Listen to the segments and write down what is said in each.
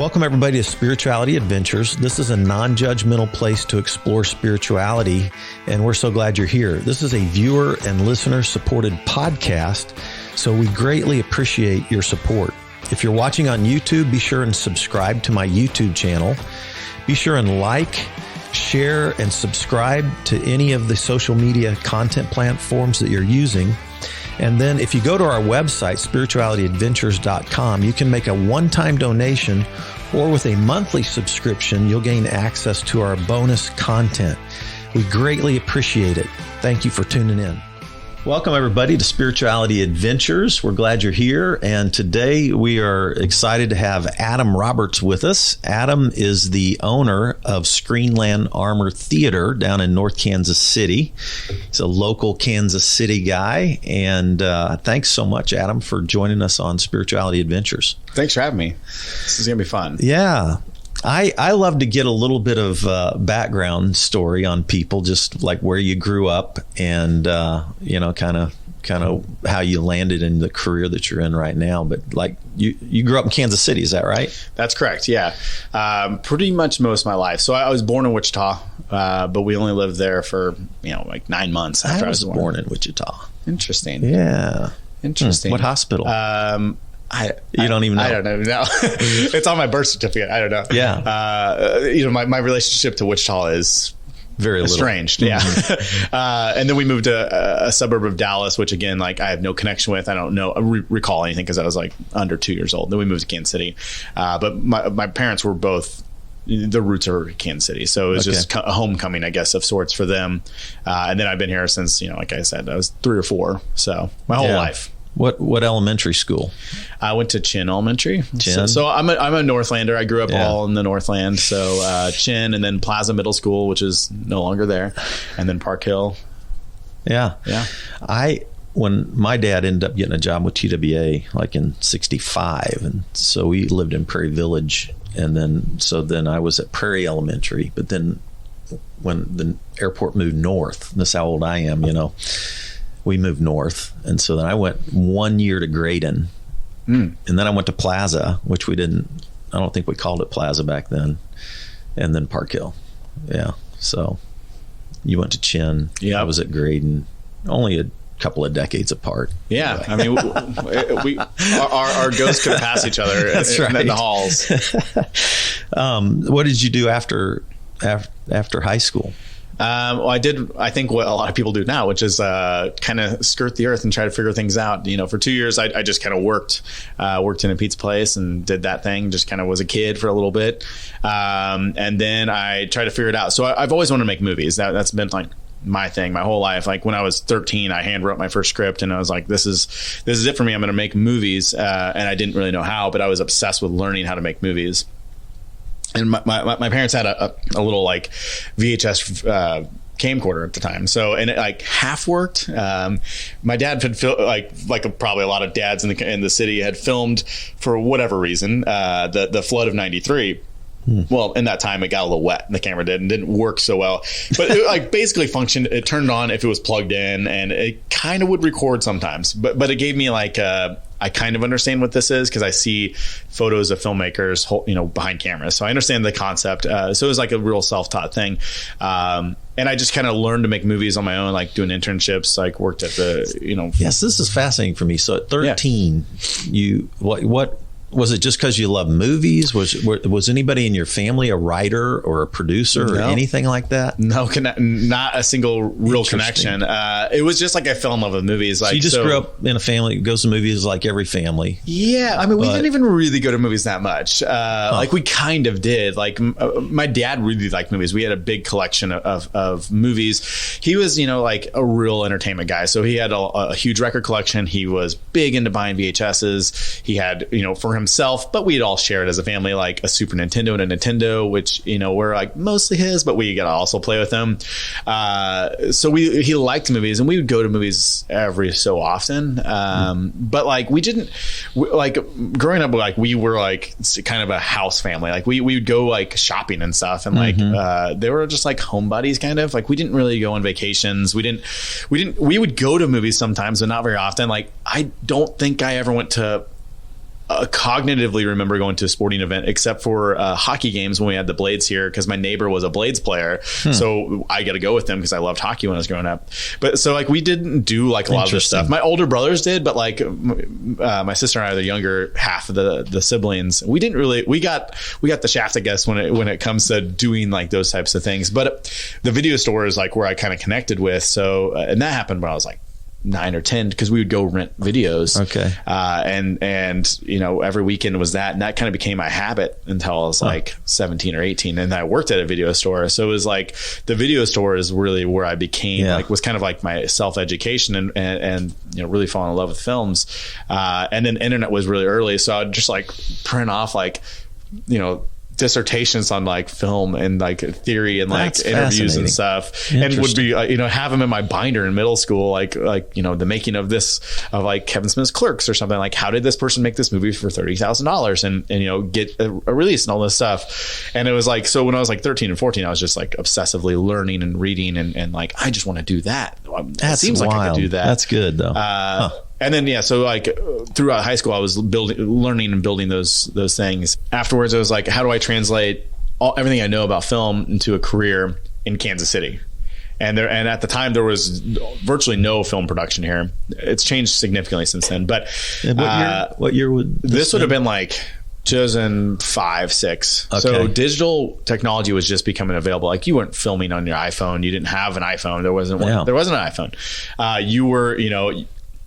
Welcome, everybody, to Spirituality Adventures. This is a non-judgmental place to explore spirituality, and we're so glad you're here. This is a viewer and listener-supported podcast, so we greatly appreciate your support. If you're watching on YouTube, be sure and subscribe to my YouTube channel. Be sure and like, share, and subscribe to any of the social media content platforms that you're using. And then if you go to our website, spiritualityadventures.com, you can make a one-time donation, or with a monthly subscription, you'll gain access to our bonus content. We greatly appreciate it. Thank you for tuning in. Welcome, everybody, to Spirituality Adventures. We're glad you're here. And today we are excited to have Adam Roberts with us. Adam is the owner of Screenland Armour Theatre down in North Kansas City. He's a local Kansas City guy. And thanks so much, Adam, for joining us on Spirituality Adventures. Thanks for having me. This is going to be fun. Yeah. I love to get a little bit of background story on people, just like where you grew up and, kind of how you landed in the career that you're in right now. But like you grew up in Kansas City, is that right? That's correct. Yeah. Pretty much most of my life. So I was born in Wichita, but we only lived there for, like 9 months after I was born in Wichita. Interesting. Yeah. Interesting. What hospital? You don't even know. I don't know. No. It's on my birth certificate. I don't know. Yeah. My relationship to Wichita is very estranged. Yeah. And then we moved to a suburb of Dallas, which again, like I have no connection with. I don't know, recall anything because I was like under 2 years old. Then we moved to Kansas City. But my parents were both, the roots are Kansas City. So it was just a homecoming, I guess, of sorts for them. And then I've been here since, like I said, I was 3 or 4. So my whole life. What elementary school? I went to Chin Elementary. Chin. So I'm a Northlander. I grew up all in the Northland. So Chin, and then Plaza Middle School, which is no longer there, and then Park Hill. Yeah. When my dad ended up getting a job with TWA, like in '65, and so we lived in Prairie Village, and then I was at Prairie Elementary. But then when the airport moved north, and this is how old I am, we moved north. And so then I went 1 year to Graydon. And then I went to Plaza, which I don't think we called it Plaza back then. And then Park Hill. Yeah. So you went to Chin. Yeah. I was at Graydon, only a couple of decades apart. Yeah. I mean, our ghosts could pass each other. That's right. In the halls. What did you do after high school? Well, I did, I think what a lot of people do now, which is kind of skirt the earth and try to figure things out. For 2 years, I just kind of worked in a pizza place and did that thing, just kind of was a kid for a little bit. And then I tried to figure it out. So I've always wanted to make movies. That's been like my thing my whole life. Like when I was 13, I hand wrote my first script and I was like, this is it for me. I'm going to make movies. And I didn't really know how, but I was obsessed with learning how to make movies. And my parents had a little like VHS camcorder at the time, and it like half worked. My dad had like probably a lot of dads in the city had filmed for whatever reason the flood of '93. Well, in that time, it got a little wet. The camera didn't work so well, but it like basically functioned. It turned on if it was plugged in, and it kind of would record sometimes. But it gave me like I kind of understand what this is because I see photos of filmmakers, behind cameras. So I understand the concept. So it was like a real self-taught thing. And I just kind of learned to make movies on my own, like doing internships, like worked at the. Yes, this is fascinating for me. So at 13, what was it just because you love movies? Was anybody in your family a writer or a producer or anything like that? No, not a single real connection. It was just like I fell in love with movies. Like, so you just grew up in a family that goes to movies like every family. Yeah. I mean, we didn't even really go to movies that much. Like we kind of did. Like my dad really liked movies. We had a big collection of movies. He was, like a real entertainment guy. So he had a huge record collection. He was big into buying VHSs. He had, for himself, but we'd all shared as a family, like a Super Nintendo and a Nintendo, which, were like mostly his, but we got to also play with them. So he liked movies and we would go to movies every so often. But like we didn't like growing up, like we were like kind of a house family. Like we would go like shopping and stuff. And like, they were just like home buddies kind of like, we didn't really go on vacations. We would go to movies sometimes, but not very often. Like, I don't think I ever went to cognitively remember going to a sporting event, except for hockey games when we had the Blades here, because my neighbor was a Blades player. So I got to go with them because I loved hockey when I was growing up. But so like we didn't do like a lot of this stuff. My older brothers did, but like my sister and I are the younger half of the siblings. We didn't really, we got the shaft, I guess, when it comes to doing like those types of things. But the video store is like where I kind of connected with. So, and that happened when I was like 9 or 10, because we would go rent videos. Okay. And you know, every weekend was that, and that kind of became my habit until I was like 17 or 18, and I worked at a video store. So it was like the video store is really where I became like, was kind of like my self-education and you know, really falling in love with films. And then internet was really early, so I'd just like print off like, you know, dissertations on like film and like theory and like interviews and stuff, and would be you know, have them in my binder in middle school, like you know, the making of this, of like Kevin Smith's Clerks or something, like how did this person make this movie for $30,000 and you know, get a release and all this stuff. And it was like, so when I was like 13 and 14, I was just like obsessively learning and reading and like, I just want to do that. It seems wild. like I could do that. That's good though. And then, so like throughout high school, I was learning and building those things. Afterwards, I was like, how do I translate everything I know about film into a career in Kansas City? And at the time, there was virtually no film production here. It's changed significantly since then. But what year would this would have been like 2005, 6. Okay. So digital technology was just becoming available. Like you weren't filming on your iPhone. You didn't have an iPhone. There wasn't one. There wasn't an iPhone. You were, you know,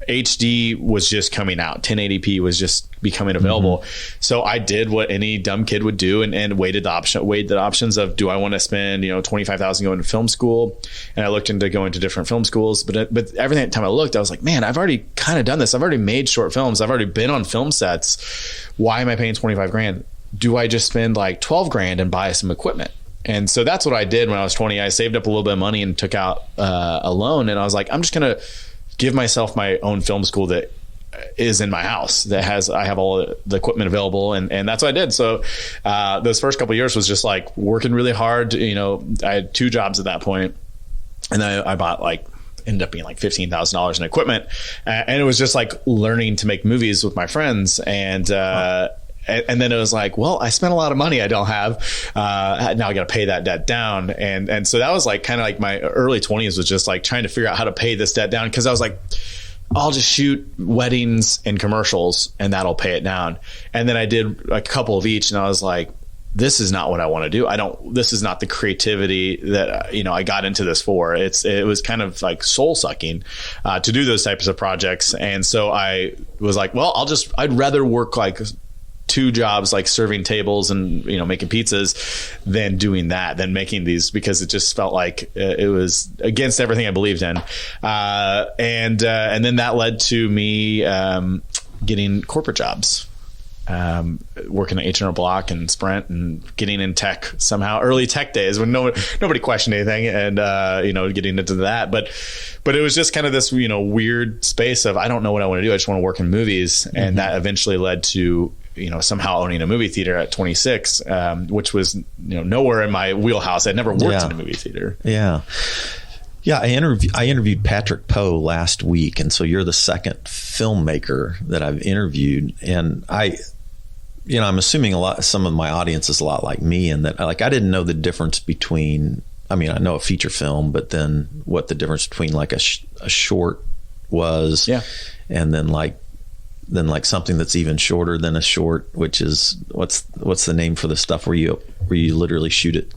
HD was just coming out. 1080p was just becoming available. So I did what any dumb kid would do and weighed the options of, do I want to spend, you know, $25,000 going to film school? And I looked into going to different film schools, but every time I looked, I was like, man, I've already kind of done this. I've already made short films. I've already been on film sets. Why am I paying $25,000? Do I just spend like $12,000 and buy some equipment? And so that's what I did when I was 20. I saved up a little bit of money and took out a loan, and I was like, I'm just going to give myself my own film school that is in my house, I have all the equipment available. And that's what I did. So those first couple of years was just like working really hard. You know, I had 2 jobs at that point, and then I bought ended up being like $15,000 in equipment. And it was just like learning to make movies with my friends. And then it was like, well, I spent a lot of money I don't have. Now I got to pay that debt down. And so that was like kind of like my early 20s was just like trying to figure out how to pay this debt down. Cause I was like, I'll just shoot weddings and commercials and that'll pay it down. And then I did a couple of each, and I was like, this is not what I want to do. This is not the creativity that, you know, I got into this for. It was kind of like soul sucking to do those types of projects. And so I was like, well, I'd rather work like 2 jobs, like serving tables and, you know, making pizzas, than doing that, than making these, because it just felt like it was against everything I believed in. And then that led to me getting corporate jobs, working at H&R Block and Sprint, and getting in tech somehow, early tech days when nobody questioned anything, and you know, getting into that. But it was just kind of this, you know, weird space of, I don't know what I want to do. I just want to work in movies. And that eventually led to, you know, somehow owning a movie theater at 26, which was, you know, nowhere in my wheelhouse. I'd never worked in a movie theater. Yeah, I interviewed Patrick Poe last week, and so you're the second filmmaker that I've interviewed, and I'm assuming some of my audience is a lot like me, in that like I didn't know the difference between, I mean, I know a feature film, but then what the difference between like a short was, and then like something that's even shorter than a short, which is what's the name for the stuff where you literally shoot it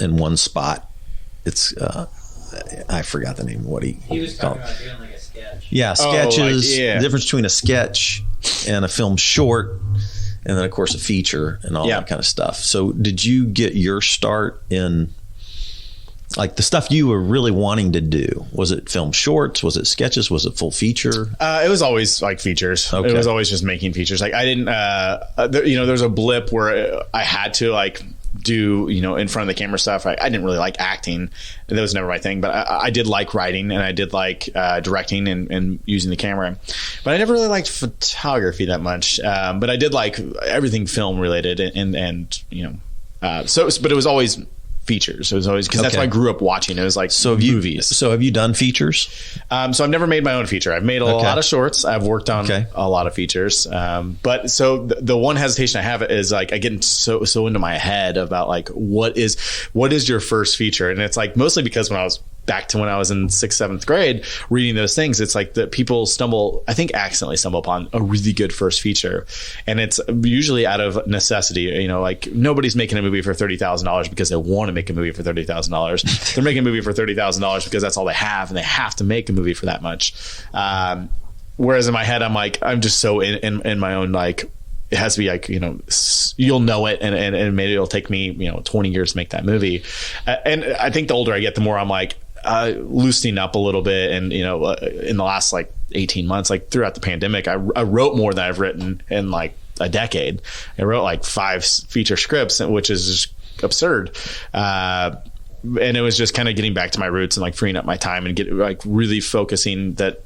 in one spot. It's I forgot the name of what he was talking about doing like a sketch. Yeah, sketches. The difference between a sketch and a film short, and then of course a feature and all that kind of stuff. So did you get your start in like the stuff you were really wanting to do? Was it film shorts? Was it sketches? Was it full feature? It was always like features. Okay. It was always just making features. Like I didn't, there's a blip where I had to like do, you know, in front of the camera stuff. I didn't really like acting. That was never my thing, but I did like writing, and I did like directing and using the camera, but I never really liked photography that much. But I did like everything film related, and you know, but it was always features. It was always because that's what I grew up watching. It was like movies. So have you done features? So I've never made my own feature. I've made a lot of shorts. I've worked on a lot of features. But so the one hesitation I have is like I get so into my head about like what is your first feature, and it's like mostly because when I was back to when I was in 6th, 7th grade reading those things, it's like that people accidentally stumble upon a really good first feature, and it's usually out of necessity. You know, like nobody's making a movie for $30,000 because they want to make a movie for $30,000. They're making a movie for $30,000 because that's all they have, and they have to make a movie for that much. Whereas in my head, I'm just so in my own, like, it has to be like, you know, you'll know it, and maybe it'll take me, you know, 20 years to make that movie. And I think the older I get, the more I'm like loosening up a little bit. And, you know, in the last like 18 months, like throughout the pandemic, I wrote more than I've written in like a decade. I wrote like 5 feature scripts, which is just absurd. And it was just kind of getting back to my roots and like freeing up my time and get like really focusing that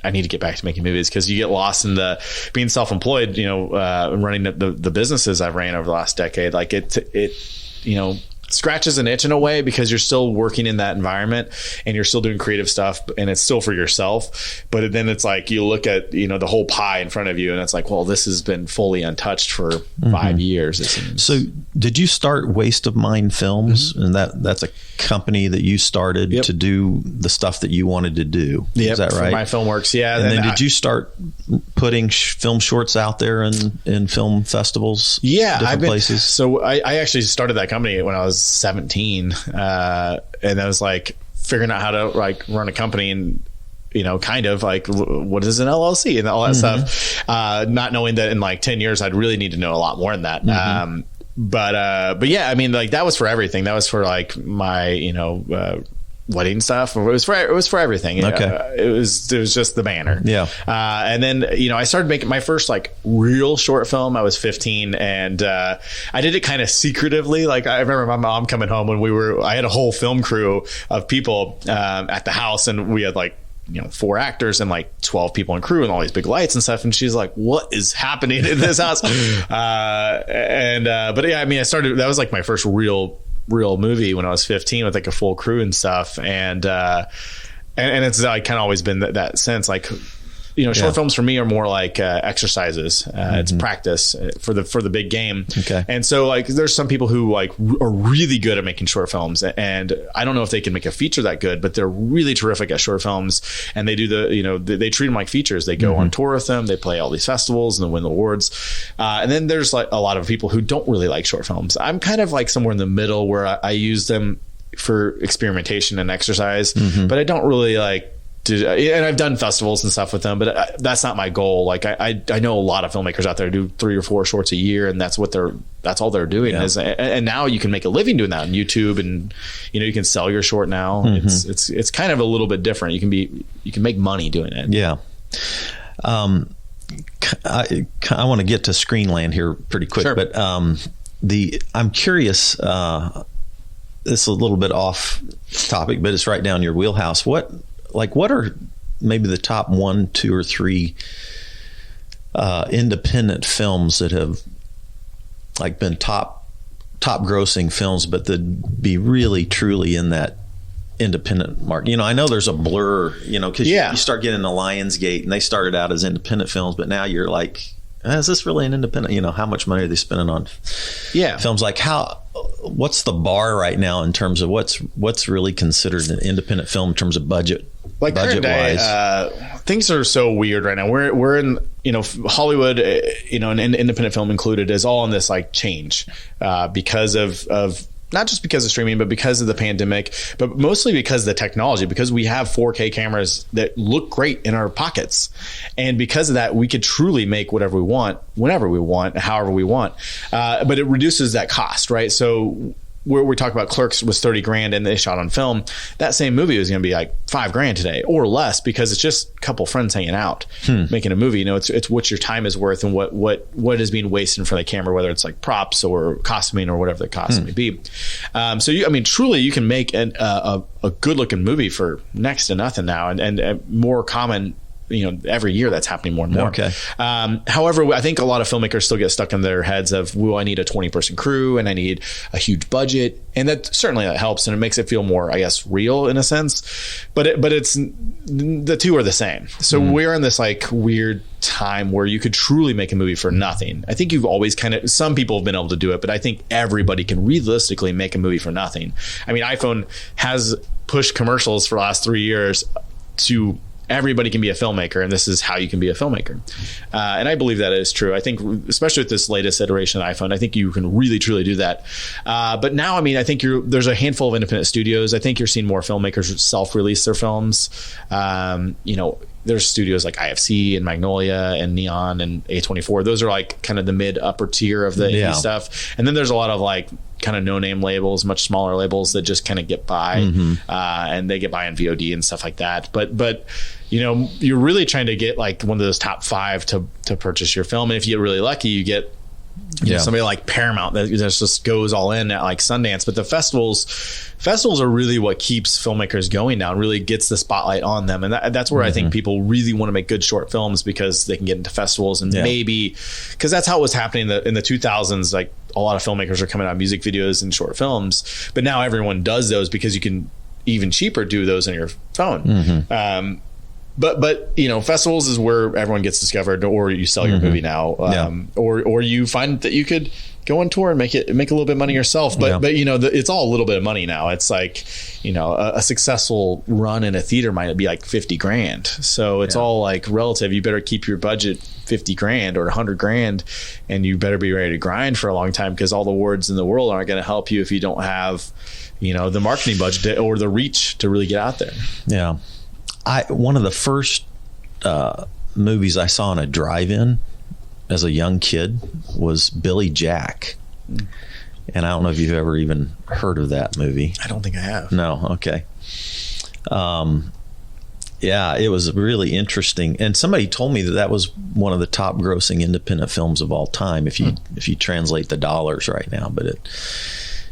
I need to get back to making movies, because you get lost in the being self-employed, you know, running the businesses I've ran over the last decade. Like it, you know, scratches an itch in a way, because you're still working in that environment and you're still doing creative stuff, and it's still for yourself. But then it's like you look at, you know, the whole pie in front of you, and it's like, well, this has been fully untouched for 5 years, it seems. So did you start Waste of Mind Films? And that's a company that you started to do the stuff that you wanted to do. Is that right? My Filmworks, yeah. And then did you start putting film shorts out there in film festivals? Different places? So I actually started that company when I was 17, and I was like figuring out how to like run a company, and you know, kind of like what is an LLC and all that stuff, not knowing that in like 10 years I'd really need to know a lot more than that. But yeah, I mean, like that was for everything. That was for like my, you know, wedding stuff. It was for everything. Okay. It was just the banner. Yeah. And then, you know, I started making my first like real short film. I was 15, and I did it kind of secretively. Like I remember my mom coming home when I had a whole film crew of people at the house, and we had like, you know, 4 actors and like 12 people in crew and all these big lights and stuff. And she's like, what is happening in this house? But yeah, I mean, that was like my first real movie when I was 15 with like a full crew and stuff. And it's like kind of always been that sense, like, you know, short films for me are more like exercises. It's practice for the big game. Okay. And so like there's some people who like are really good at making short films, and I don't know if they can make a feature that good, but they're really terrific at short films, and they do they treat them like features. They go on tour with them, they play all these festivals and they win awards. And then there's like a lot of people who don't really like short films. I'm kind of like somewhere in the middle where I use them for experimentation and exercise, but I don't really like, and I've done festivals and stuff with them, but that's not my goal. Like I know a lot of filmmakers out there who do 3 or 4 shorts a year, and that's all they're doing. And now you can make a living doing that on YouTube, and you know, you can sell your short now. It's kind of a little bit different. You can make money doing it. Yeah. I want to get to Screenland here pretty quick, but I'm curious. It's a little bit off topic, but it's right down your wheelhouse. What are maybe the top 1, 2, or 3 independent films that have like been top grossing films, but that be really truly in that independent market? You know, I know there's a blur, you know, because you start getting the Lionsgate, and they started out as independent films, but now you're like, is this really an independent? You know, how much money are they spending on films? Like what's the bar right now in terms of what's really considered an independent film in terms of budget? Like current day, things are so weird right now. We're in, you know, Hollywood, you know, and independent film included, is all in this like change because of not just because of streaming, but because of the pandemic, but mostly because of the technology, because we have 4K cameras that look great in our pockets. And because of that, we could truly make whatever we want, whenever we want, however we want. But it reduces that cost, right? So where we talk about Clerks was $30,000 and they shot on film, that same movie was going to be like $5,000 today or less, because it's just a couple friends hanging out making a movie. You know, it's what your time is worth and what is being wasted in front of the camera, whether it's like props or costuming or whatever the cost may be. So truly you can make a good looking movie for next to nothing now, and more common every year that's happening more and more. Okay. However, I think a lot of filmmakers still get stuck in their heads of, well, I need a 20-person crew and I need a huge budget. And that certainly that helps, and it makes it feel more, I guess, real in a sense. But it's the two are the same. So we're in this like weird time where you could truly make a movie for nothing. I think you've always some people have been able to do it, but I think everybody can realistically make a movie for nothing. I mean, iPhone has pushed commercials for the last 3 years to everybody can be a filmmaker, and this is how you can be a filmmaker. And I believe that is true. I think, especially with this latest iteration of iPhone, I think you can really, truly do that. But now, I mean, I think there's a handful of independent studios. I think you're seeing more filmmakers self-release their films. There's studios like IFC and Magnolia and Neon and A24. Those are like kind of the mid upper tier of the indie stuff. And then there's a lot of like kind of no-name labels, much smaller labels that just kind of get by, and they get by on VOD and stuff like that. But you're really trying to get like one of those top 5 to purchase your film. And if you get really lucky, you get somebody like Paramount that just goes all in at like Sundance. But the festivals are really what keeps filmmakers going now and really gets the spotlight on them. And that's where I think people really want to make good short films, because they can get into festivals and maybe, because that's how it was happening in the 2000s. Like a lot of filmmakers are coming out music videos and short films, but now everyone does those because you can even cheaper do those on your phone. But festivals is where everyone gets discovered, or you sell your movie now, or you find that you could go on tour and make a little bit of money yourself. But it's all a little bit of money now. It's like a successful run in a theater might be like $50,000. So it's all like relative. You better keep your budget $50,000 or $100,000, and you better be ready to grind for a long time, because all the awards in the world aren't going to help you if you don't have the marketing budget or the reach to really get out there. Yeah. One of the first movies I saw in a drive-in as a young kid was Billy Jack. And I don't know if you've ever even heard of that movie. I don't think I have. No. Okay. It was really interesting. And somebody told me that was one of the top grossing independent films of all time, if you translate the dollars right now. But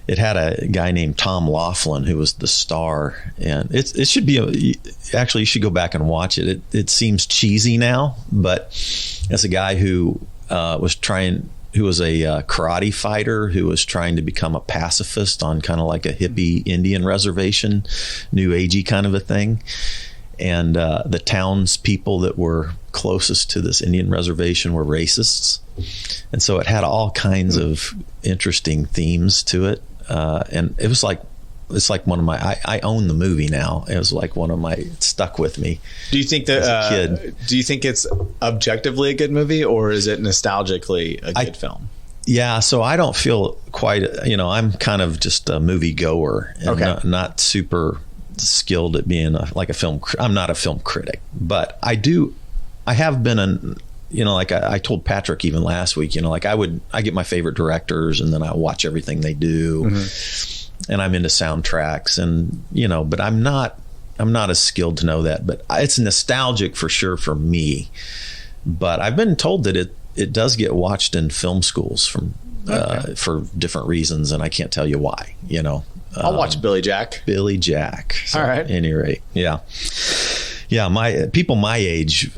it had a guy named Tom Laughlin who was the star, and it should be actually you should go back and watch it. It seems cheesy now, but as a guy who was a karate fighter who was trying to become a pacifist on kind of like a hippie Indian reservation, new agey kind of a thing. And the townspeople that were closest to this Indian reservation were racists. And so it had all kinds of interesting themes to it. And it's like one of my, I own the movie now. It was like it stuck with me. Do you think that, as a kid. Do you think it's objectively a good movie, or is it nostalgically a good film? Yeah. So I don't feel quite, I'm kind of just a movie goer and not super skilled at being like a film. I'm not a film critic, but I have been like I told Patrick even last week, I get my favorite directors and then I watch everything they do, and I'm into soundtracks, and but I'm not as skilled to know that. But it's nostalgic for sure for me. But I've been told that it does get watched in film schools for different reasons, and I can't tell you why. I'll watch Billy Jack. Billy Jack. So, all right. At any rate, yeah. My people my age,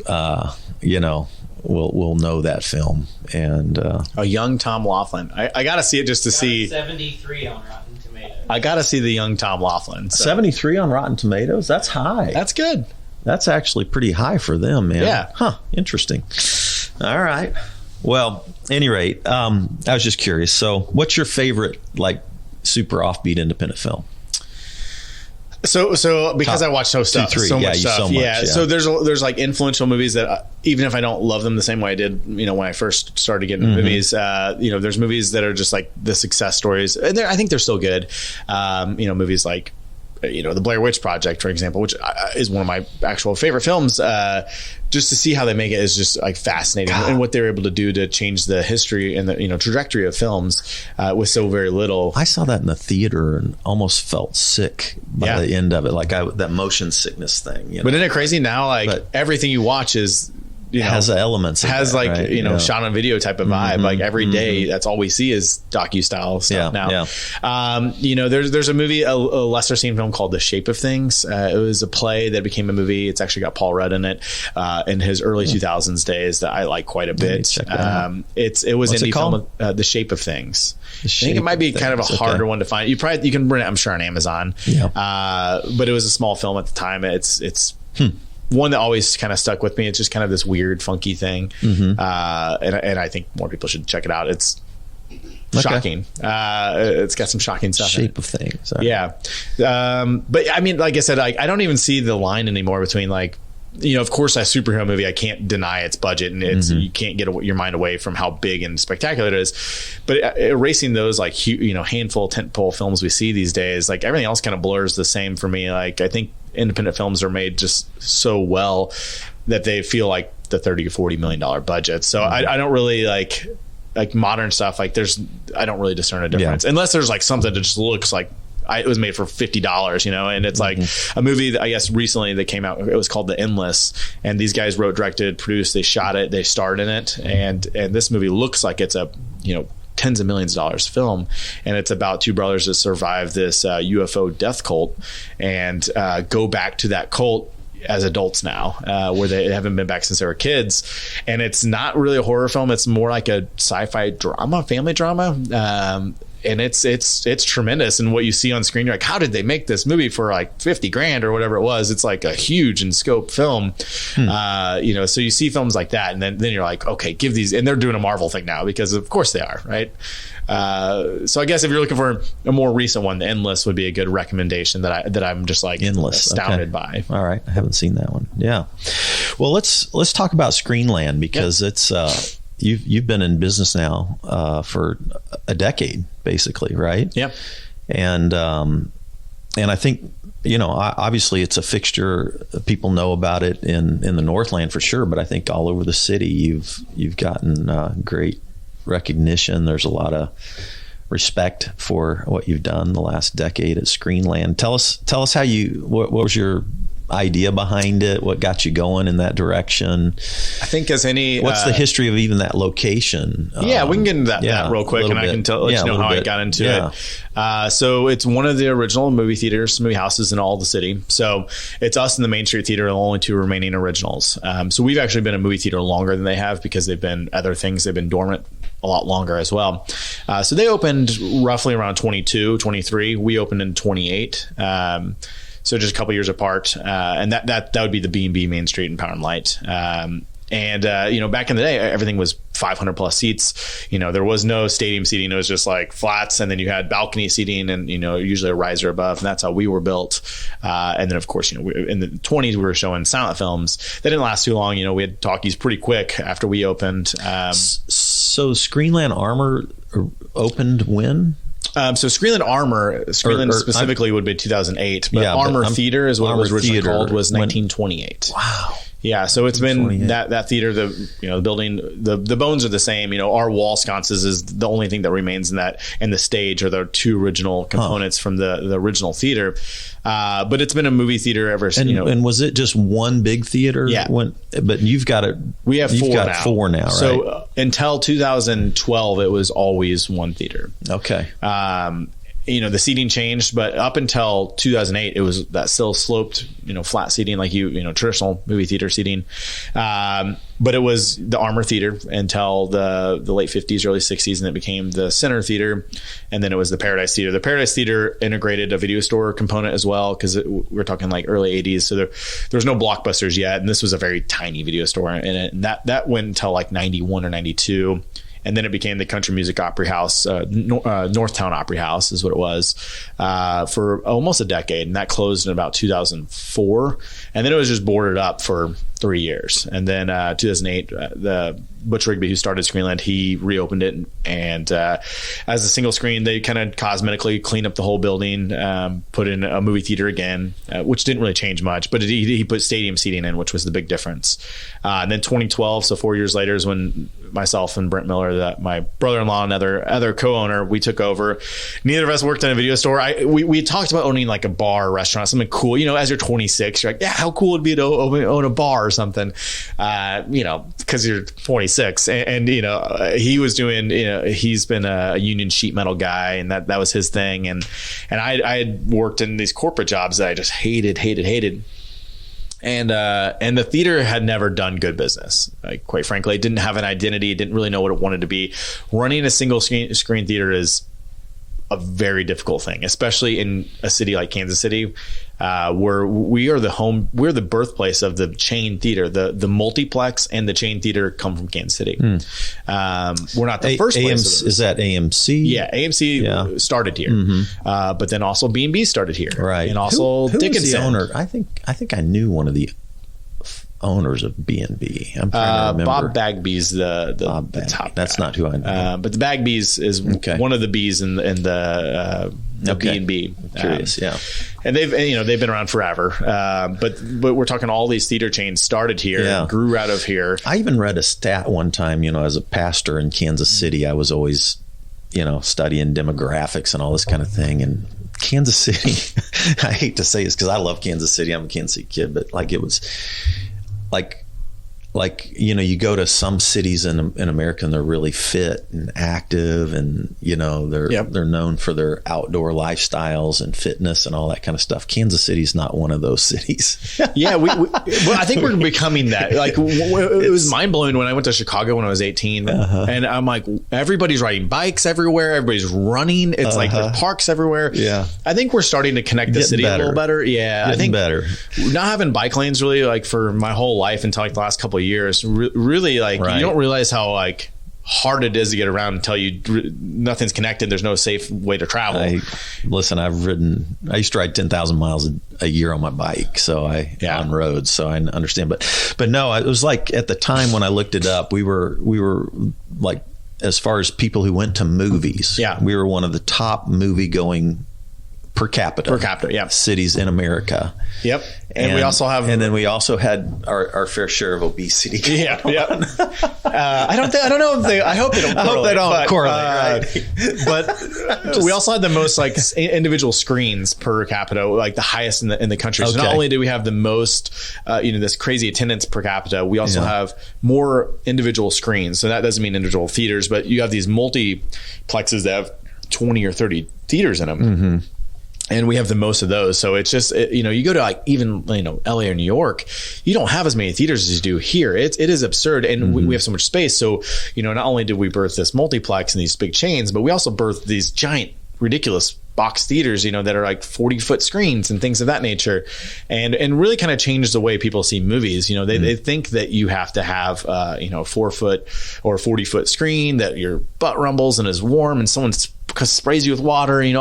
will know that film. And a young Tom Laughlin. I got to see it just to see. 73 on Rotten Tomatoes. I got to see the young Tom Laughlin. So. 73 on Rotten Tomatoes. That's high. That's good. That's actually pretty high for them, man. Yeah. Huh. Interesting. All right. Well, at any rate, I was just curious. So, what's your favorite super offbeat independent film? So because I watch so much stuff. So there's like influential movies that even if I don't love them the same way I did, when I first started getting into movies, there's movies that are just like the success stories, and I think they're still good. Movies like the Blair Witch Project, for example, which is one of my actual favorite films. Just to see how they make it is just like fascinating, and what they're able to do to change the history and the trajectory of films with so very little. I saw that in the theater and almost felt sick by the end of it, that motion sickness thing. But isn't it crazy now? Everything you watch is has elements, has that, like, right? shot on video type of vibe. Like every day, that's all we see is docu-style stuff now. There's a movie, a lesser seen film called The Shape of Things. It was a play that became a movie. It's actually got Paul Rudd in it in his early 2000s days that I like quite a bit. It was indie film, The Shape of Things. I think it might be kind of a harder one to find. You can rent it, I'm sure, on Amazon. But it was a small film at the time. It's one that always kind of stuck with me. It's just kind of this weird, funky thing. And I think more people should check it out. It's shocking. It's got some shocking stuff. Shape of Things. Yeah. But I mean, like I said, I don't even see the line anymore between like, of course, a superhero movie, I can't deny its budget, and you can't get your mind away from how big and spectacular it is. But erasing those like handful tentpole films we see these days, like everything else kind of blurs the same for me. Like I think independent films are made just so well that they feel like the $30 or $40 million budget. So I don't really like modern stuff. Like I don't really discern a difference unless there's like something that just looks like it was made for $50, and it's like a movie that I guess recently that came out. It was called The Endless, and these guys wrote, directed, produced, they shot it, they starred in it, and this movie looks like it's a tens of millions of dollars film, and it's about two brothers that survive this UFO death cult and go back to that cult as adults now, where they haven't been back since they were kids. And it's not really a horror film. It's more like a sci-fi drama, family drama. And it's tremendous. And what you see on screen, you're like, how did they make this movie for like $50,000 or whatever it was? It's like a huge in scope film. So you see films like that, and then you're like, okay, give these, and they're doing a Marvel thing now because of course they are, right? So I guess if you're looking for a more recent one, The Endless would be a good recommendation that I'm just like astounded by. All right, I haven't seen that one. Yeah, well, let's talk about Screenland because it's you've been in business now for a decade, basically, right? Yeah, and I think obviously it's a fixture. People know about it in the Northland for sure, but I think all over the city you've gotten great recognition. There's a lot of respect for what you've done the last decade at Screenland. Tell us how what was your idea behind it? What got you going in that direction? I think what's the history of even that location? We can get into that real quick, and I can let you know how I got into it. So it's one of the original movie houses in all the city. So it's us and the Main Street Theater, the only two remaining originals. So we've actually been a movie theater longer than they have because they've been dormant a lot longer as well. So they opened roughly around 22, 23. We opened in 28. So just a couple years apart, and that would be the B&B Main Street in Power and Light. Back in the day, everything was 500 plus seats. There was no stadium seating. It was just like flats, and then you had balcony seating, and usually a riser above, and that's how we were built. And then of course, in the 20s we were showing silent films. They didn't last too long. We had talkies pretty quick after we opened. So Screenland Armour opened when? So Screenland specifically would be 2008, but Armour Theater is what it was originally called, was 1928. Wow. Yeah, so it's been that theater, the building, the bones are the same. Our wall sconces is the only thing that remains in that, and the stage are the two original components from the original theater. But it's been a movie theater ever since. And was it just one big theater? Yeah. But you've got it. We have four now, right? So until 2012, it was always one theater. Okay. The seating changed, but up until 2008, it was that still sloped, flat seating like traditional movie theater seating. But it was the Armour Theater until the late 50s, early 60s, and it became the Center Theater, and then it was the Paradise Theater. The Paradise Theater integrated a video store component as well, because we're talking like early 80s, so there's no Blockbusters yet, and this was a very tiny video store, and that went until like 91 or 92. And then it became the Country Music Opry House, Northtown Opry House is what it was, for almost a decade. And that closed in about 2004. And then it was just boarded up for 3 years. And then 2008, the Butch Rigby, who started Screenland, he reopened it. And as a single screen, they kind of cosmetically cleaned up the whole building, put in a movie theater again, which didn't really change much. But he put stadium seating in, which was the big difference. And then 2012, so 4 years later, is when myself and Brent Miller, my brother-in-law and other co-owner, we took over. Neither of us worked in a video store. We talked about owning like a bar or restaurant, something cool. As you're 26, you're like, yeah, how cool would it be to own a bar or or something, because you're 26. And he was doing, he's been a union sheet metal guy, and that was his thing. And I had worked in these corporate jobs that I just hated. And the theater had never done good business. Like, quite frankly, it didn't have an identity. It didn't really know what it wanted to be. Running a single screen theater is a very difficult thing, especially in a city like Kansas City, where we're the birthplace of the chain theater. The multiplex and the chain theater come from Kansas City. We're not the first place. Is that AMC? Yeah, AMC started here, but then also B&B started here, right? And also who Dickinson. was the owner? I think I knew one of the owners of B&B. I'm trying to remember. Bob Bagby's the top. That's guy. not who I know. But the Bagby's is one of the B's in the B&B. I'm curious, yeah. And they've been around forever. But we're talking all these theater chains started here, grew out of here. I even read a stat one time. As a pastor in Kansas City, I was always studying demographics and all this kind of thing. And Kansas City, I hate to say this because I love Kansas City. I'm a Kansas City kid, but it was. You go to some cities in America and they're really fit and active, and they're known for their outdoor lifestyles and fitness and all that kind of stuff. Kansas City's not one of those cities. Yeah, well, I think we're becoming that. It was mind blowing when I went to Chicago when I was 18, and I'm like, everybody's riding bikes everywhere, everybody's running. It's like there's parks everywhere. Yeah, I think we're starting to connect the city a little better. Yeah, I think better. Not having bike lanes really for my whole life until the last couple of years. Really, you don't realize how hard it is to get around until nothing's connected. There's no safe way to travel. I used to ride 10,000 miles a year on my bike. So on roads. So I understand, but no, it was at the time when I looked it up, we were as far as people who went to movies, we were one of the top movie going per capita, cities in America. Yep. And we also have, and then we also had our fair share of obesity. Yeah. I don't know if I hope they don't correlate. Right. But we also had the most individual screens per capita, the highest in the country. So not only do we have the most, this crazy attendance per capita, we also have more individual screens. So that doesn't mean individual theaters, but you have these multiplexes that have 20 or 30 theaters in them. Mm-hmm. And we have the most of those. So it's just, you go to even, LA or New York, you don't have as many theaters as you do here. It is absurd. And we have so much space. So, not only did we birth this multiplex and these big chains, but we also birthed these giant, ridiculous box theaters, that are 40-foot screens and things of that nature. And really kind of changed the way people see movies. They think that you have to have, 4-foot or 40-foot screen, that your butt rumbles and is warm and someone's sprays you with water, and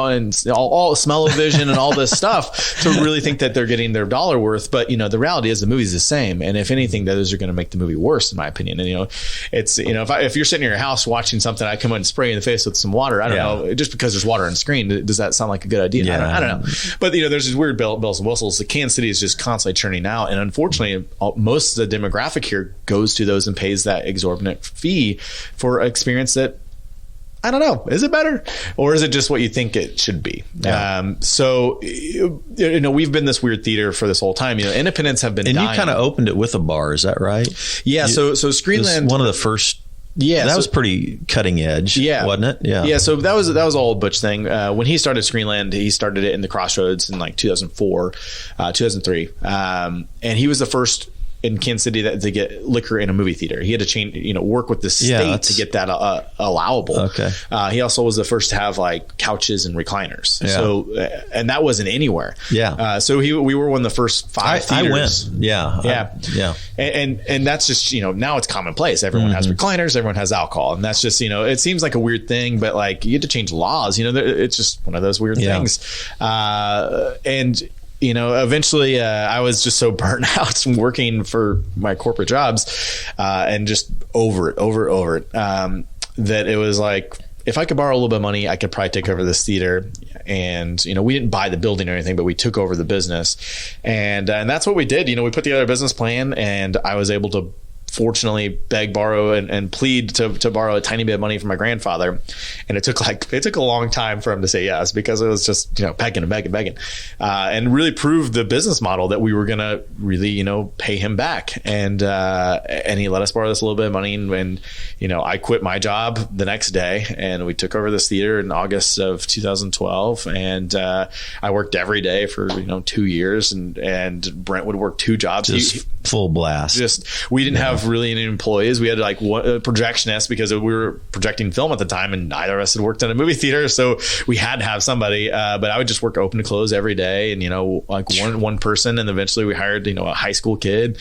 all smell-o-vision and all this stuff to really think that they're getting their dollar worth. But, the reality is the movie's the same. And if anything, those are going to make the movie worse, in my opinion. And, it's, if you're sitting in your house watching something, I come in and spray you in the face with some water. I don't know, just because there's water on screen, does that sound like a good idea? Yeah. I don't know. But, there's these weird bells and whistles. The Kansas City is just constantly churning out. And unfortunately, most of the demographic here goes to those and pays that exorbitant fee for an experience that, I don't know. Is it better, or is it just what you think it should be? Yeah. So, we've been this weird theater for this whole time. Independents have been dying. And you kind of opened it with a bar, is that right? Yeah. So Screenland, one of the first. Yeah, that was pretty cutting edge. Yeah, wasn't it? Yeah. Yeah. So that was old Butch thing. When he started Screenland, he started it in the Crossroads in 2004, 2003, and he was the first in Kansas City to get liquor in a movie theater. He had to change, work with the state to get that allowable. Okay. He also was the first to have couches and recliners. Yeah. So, and that wasn't anywhere. Yeah. So we were one of the first 5 theaters. I went. Yeah. Yeah. And that's just, now it's commonplace. Everyone has recliners, everyone has alcohol. And that's just, it seems like a weird thing, but you had to change laws, it's just one of those weird things. And eventually I was just so burnt out from working for my corporate jobs and just over it, that it was if I could borrow a little bit of money, I could probably take over this theater. And, we didn't buy the building or anything, but we took over the business. And that's what we did. We put together a business plan, and I was able to fortunately beg, borrow, and plead to borrow a tiny bit of money from my grandfather. And it took a long time for him to say yes, because it was just, begging and begging, and really proved the business model that we were going to really, pay him back. And he let us borrow this little bit of money. And I quit my job the next day, and we took over this theater in August of 2012. And I worked every day for, 2 years, and Brent would work 2 jobs. Just full blast. We didn't have really any employees. We had like one projectionist, because we were projecting film at the time, and neither of us had worked in a movie theater, so we had to have somebody. But I would just work open to close every day, and like one person, and eventually we hired a high school kid.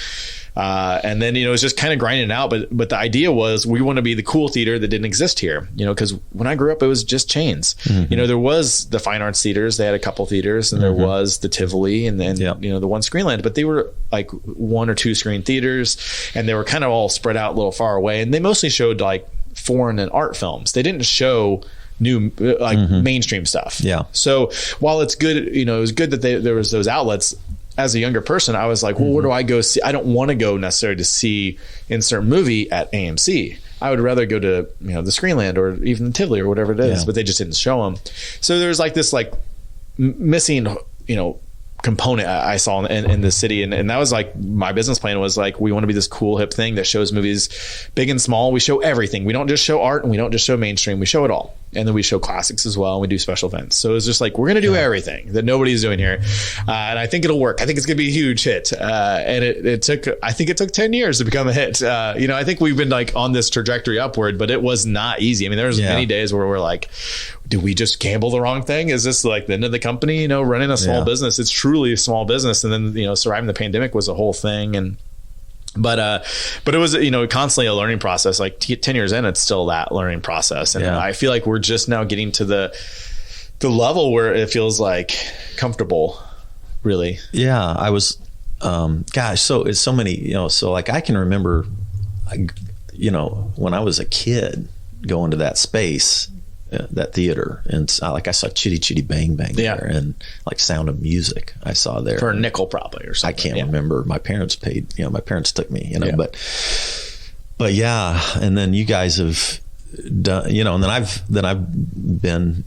And then, it was just kind of grinding it out. But the idea was, we want to be the cool theater that didn't exist here, because when I grew up, it was just chains. There was the Fine Arts theaters. They had a couple theaters, and there was the Tivoli, and then, the one Screenland, but they were like 1 or 2 screen theaters, and they were kind of all spread out a little far away. And they mostly showed like foreign and art films. They didn't show new mainstream stuff. Yeah. So while it's good, it was good that there was those outlets. As a younger person, I was like, well, where do I go see? I don't want to go necessarily to see insert movie at AMC. I would rather go to, the Screenland or even the Tivoli or whatever it is, but they just didn't show them. So there's like this missing, component I saw in the city. And that was like, my business plan was like, we want to be this cool hip thing that shows movies big and small. We show everything. We don't just show art, and we don't just show mainstream. We show it all. And then we show classics as well. And we do special events. So it's just like, we're going to do everything that nobody's doing here. And I think it'll work. I think it's going to be a huge hit. And it took 10 years to become a hit. I think we've been like on this trajectory upward, but it was not easy. I mean, there was many days where we're like, did we just gamble the wrong thing? Is this like the end of the company, running a small business? It's truly a small business. And then, surviving the pandemic was a whole thing. But it was, constantly a learning process. Like 10 years in, it's still that learning process. And I feel like we're just now getting to the level where it feels like comfortable, really. Yeah. I was, so it's so many, so like I can remember, when I was a kid going to that space, that theater, and I saw Chitty Chitty Bang Bang there, and like Sound of Music I saw there for a nickel probably or something. I can't remember. My parents paid, my parents took me, but yeah. And then you guys have done, and then I've been,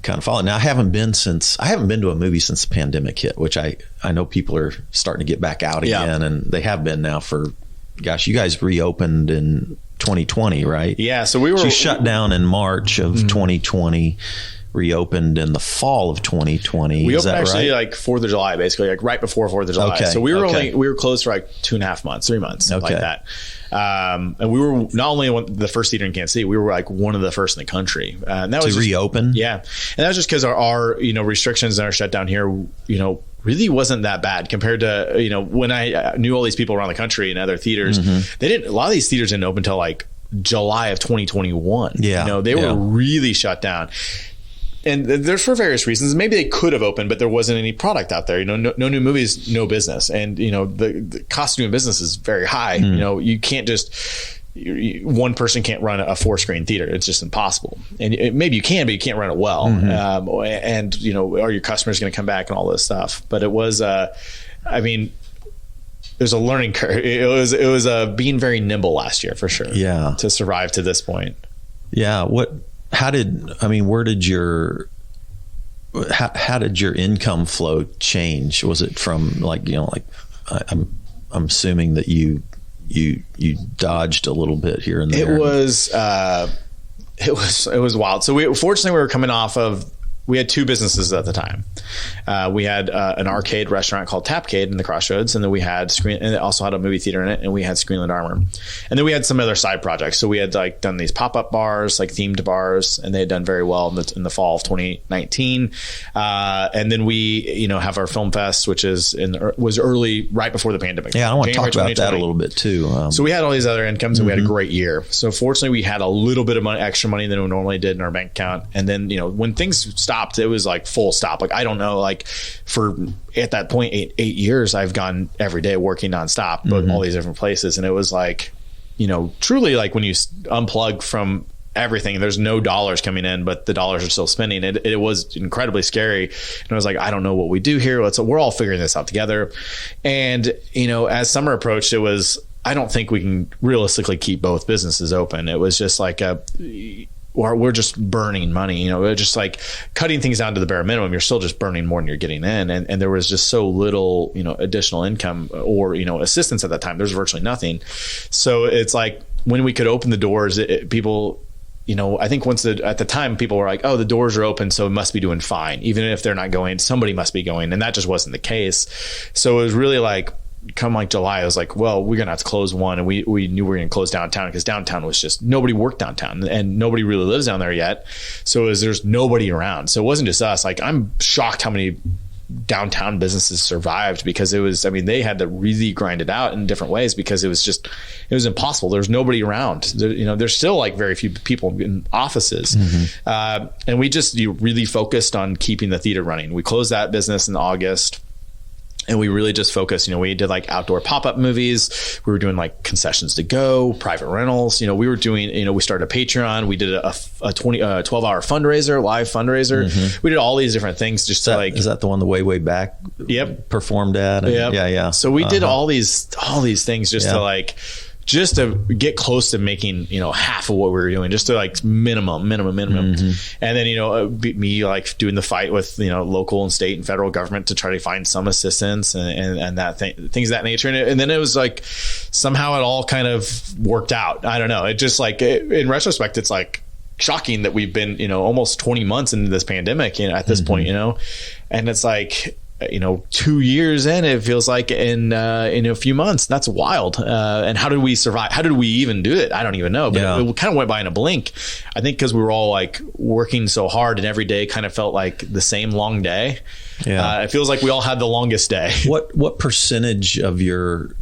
kind of following. Now I haven't been to a movie since the pandemic hit, which I know people are starting to get back out again, and they have been now for, you guys reopened in 2020, right? Yeah. So you shut down in March of 2020, reopened in the fall of 2020. We opened actually like 4th of July, basically, like right before 4th of July. Okay. So we were closed for like 2.5 months, 3 months, like that. And we were not only the first theater in Kansas City, we were like one of the first in the country. And that was reopen. Yeah. And that was just because our restrictions and our shutdown here, really wasn't that bad compared to, when I knew all these people around the country and other theaters. A lot of these theaters didn't open until like July of 2021. Yeah. They were really shut down. And there's for various reasons. Maybe they could have opened, but there wasn't any product out there. No new movies, no business. And, the cost of doing business is very high. You can't just... one person can't run a 4-screen theater. It's just impossible. And maybe you can, but you can't run it well. And are your customers going to come back and all this stuff? But it was, there's a learning curve. It was being very nimble last year for sure. Yeah. To survive to this point. Yeah. How did your income flow change? Was it from I'm assuming that you dodged a little bit here and there. It was wild. So we were coming off of, we had 2 businesses at the time. We had an arcade restaurant called Tapcade in the Crossroads, and then we had and it also had a movie theater in it, and we had Screenland Armour. And then we had some other side projects. So we had done these pop-up bars, themed bars, and they had done very well in the fall of 2019. And then we, have our film fest, which was early, right before the pandemic. Yeah, I want to talk about that a little bit too. So we had all these other incomes, and we had a great year. So fortunately, we had a little bit of extra money than we normally did in our bank account. And then, when things stopped, it was like full stop. I don't know, for at that point, 8 years, I've gone every day working nonstop, but all these different places. And it was truly when you unplug from everything, there's no dollars coming in, but the dollars are still spending. It was incredibly scary. And I was like, I don't know what we do here. We're all figuring this out together. And, as summer approached, it was, I don't think we can realistically keep both businesses open. It was just like we're just burning money, you know, we're just like cutting things down to the bare minimum. You're still just burning more than you're getting in. And there was just so little, you know, additional income or, you know, assistance at that time. There's virtually nothing. So it's like when we could open the doors, people, you know, I think at the time people were like, oh, the doors are open, so it must be doing fine. Even if they're not going, somebody must be going. And that just wasn't the case. So it was really like, come like July, I was like, well, we're going to have to close one. And we knew we were going to close downtown because downtown was just, nobody worked downtown and nobody really lives down there yet. So there's nobody around. So it wasn't just us. Like, I'm shocked how many downtown businesses survived, because it was, I mean, they had to really grind it out in different ways because it was impossible. There's nobody around. You know, there's still like very few people in offices. And we just really focused on keeping the theater running. We closed that business in August. And we really just focused, you know, we did like outdoor pop-up movies. We were doing like concessions to go, private rentals. You know, we were doing, you know, we started a Patreon. We did a 12-hour fundraiser, live fundraiser. We did all these different things just to like. Is that the one the way back? Yep. Performed at? And, yeah. So we did all these things just to like, just to get close to making, you know, half of what we were doing, just to like minimum. And then, you know, me like doing the fight with, you know, local and state and federal government to try to find some assistance and that things of that nature. And then it was like, somehow it all kind of worked out. I don't know. It just like, in retrospect, it's like shocking that we've been, you know, almost 20 months into this pandemic, you know, at this point, you know, and it's like, you know, 2 years in, it feels like in a few months. That's wild. And how did we survive? How did we even do it? I don't even know. But it kind of went by in a blink. I think because we were all like working so hard, and every day kind of felt like the same long day. Yeah, it feels like we all had the longest day. What percentage of your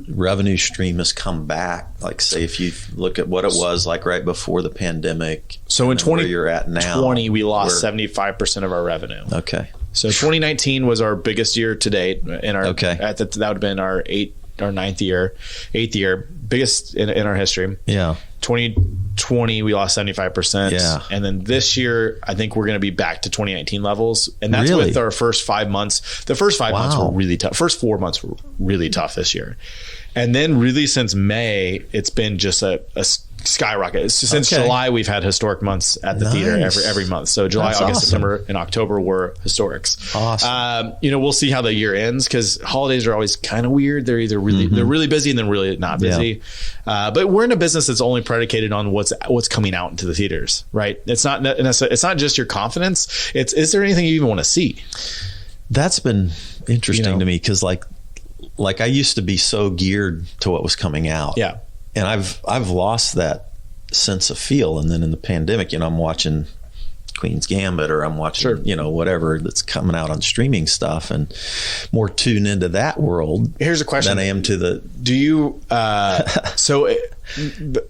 revenue stream has come back? Like, say, if you look at what it was like right before the pandemic. So in 20, where you're at now, we lost 75% of our revenue. Okay. So 2019 was our biggest year to date in our, that would have been our eighth year, biggest in our history. Yeah. 2020, we lost 75%. Yeah. And then this year, I think we're going to be back to 2019 levels. And that's with our first 5 months. The first 5 months were really tough. First 4 months were really tough this year. And then really since May, it's been just a skyrocket. Since July, we've had historic months at the theater every month. So July, August, September, and October were historics. Awesome. You know, we'll see how the year ends, because holidays are always kind of weird. They're either they're really busy and then really not busy. Yeah. But we're in a business that's only predicated on what's coming out into the theaters, right? It's not just your confidence. It's, is there anything you even want to see? That's been interesting to me, because like I used to be so geared to what was coming out. Yeah. And I've lost that sense of feel. And then in the pandemic, you know, I'm watching Queen's Gambit, or I'm watching, you know, whatever that's coming out on streaming stuff, and more tuned into that world. Here's a question. Than I am to the. Do you,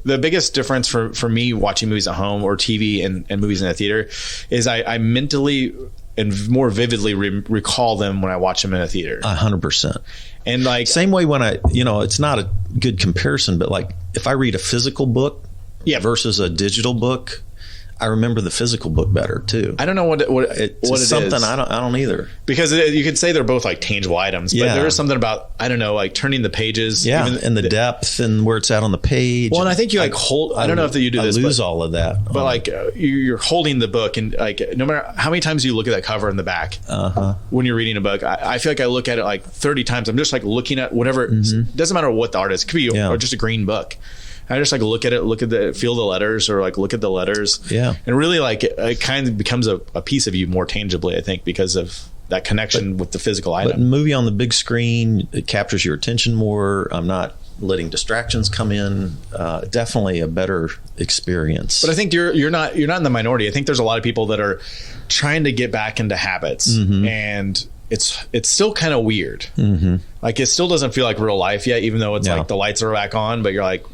the biggest difference for me watching movies at home or TV and movies in the theater is I mentally and more vividly recall them when I watch them in a theater. 100%. And like, same way when it's not a good comparison, but like if I read a physical book versus a digital book, I remember the physical book better too. I don't know what it is. Something I don't either. Because you could say they're both like tangible items, but there is something about, I don't know, like turning the pages. Yeah, and the depth and where it's at on the page. Well, and I think you like hold, I don't know if you do this. I lose all of that. But like you're holding the book, and like no matter how many times you look at that cover in the back when you're reading a book, I feel like I look at it like 30 times. I'm just like looking at whatever, it doesn't matter what the art is. It could be or just a green book. I just like look at it, feel the letters, or like look at the letters. Yeah. And really like it kind of becomes a piece of you more tangibly, I think, because of that connection with the physical item. But movie on the big screen, it captures your attention more. I'm not letting distractions come in. Definitely a better experience. But I think you're not in the minority. I think there's a lot of people that are trying to get back into habits, and it's still kind of weird. Like it still doesn't feel like real life yet, even though it's like the lights are back on, but you're like,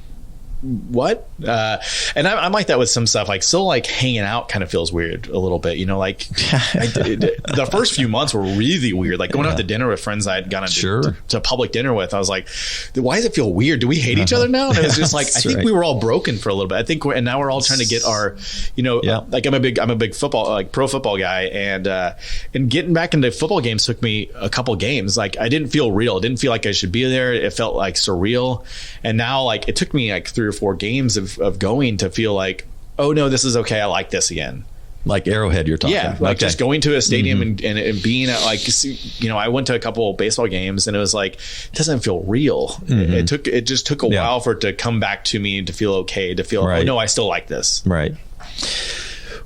what? And I'm like that with some stuff, like still like hanging out kind of feels weird a little bit, like the first few months were really weird, like going out to dinner with friends I had gone to public dinner with. I was like, why does it feel weird? Do we hate each other now? And it was just like, I think we were all broken for a little bit. I think and now we're all trying to get our, like I'm a big football, like pro football guy, and getting back into football games took me a couple games. Like I didn't feel real. It didn't feel like I should be there. It felt like surreal. And now like it took me like 3 or 4 games of going to feel like, oh no, this is okay. I like this again. Like Arrowhead, you're talking. Yeah, like just going to a stadium and being at like, I went to a couple of baseball games and it was like, it doesn't feel real. It just took a while for it to come back to me, to feel okay, to feel, oh no, I still like this. Right.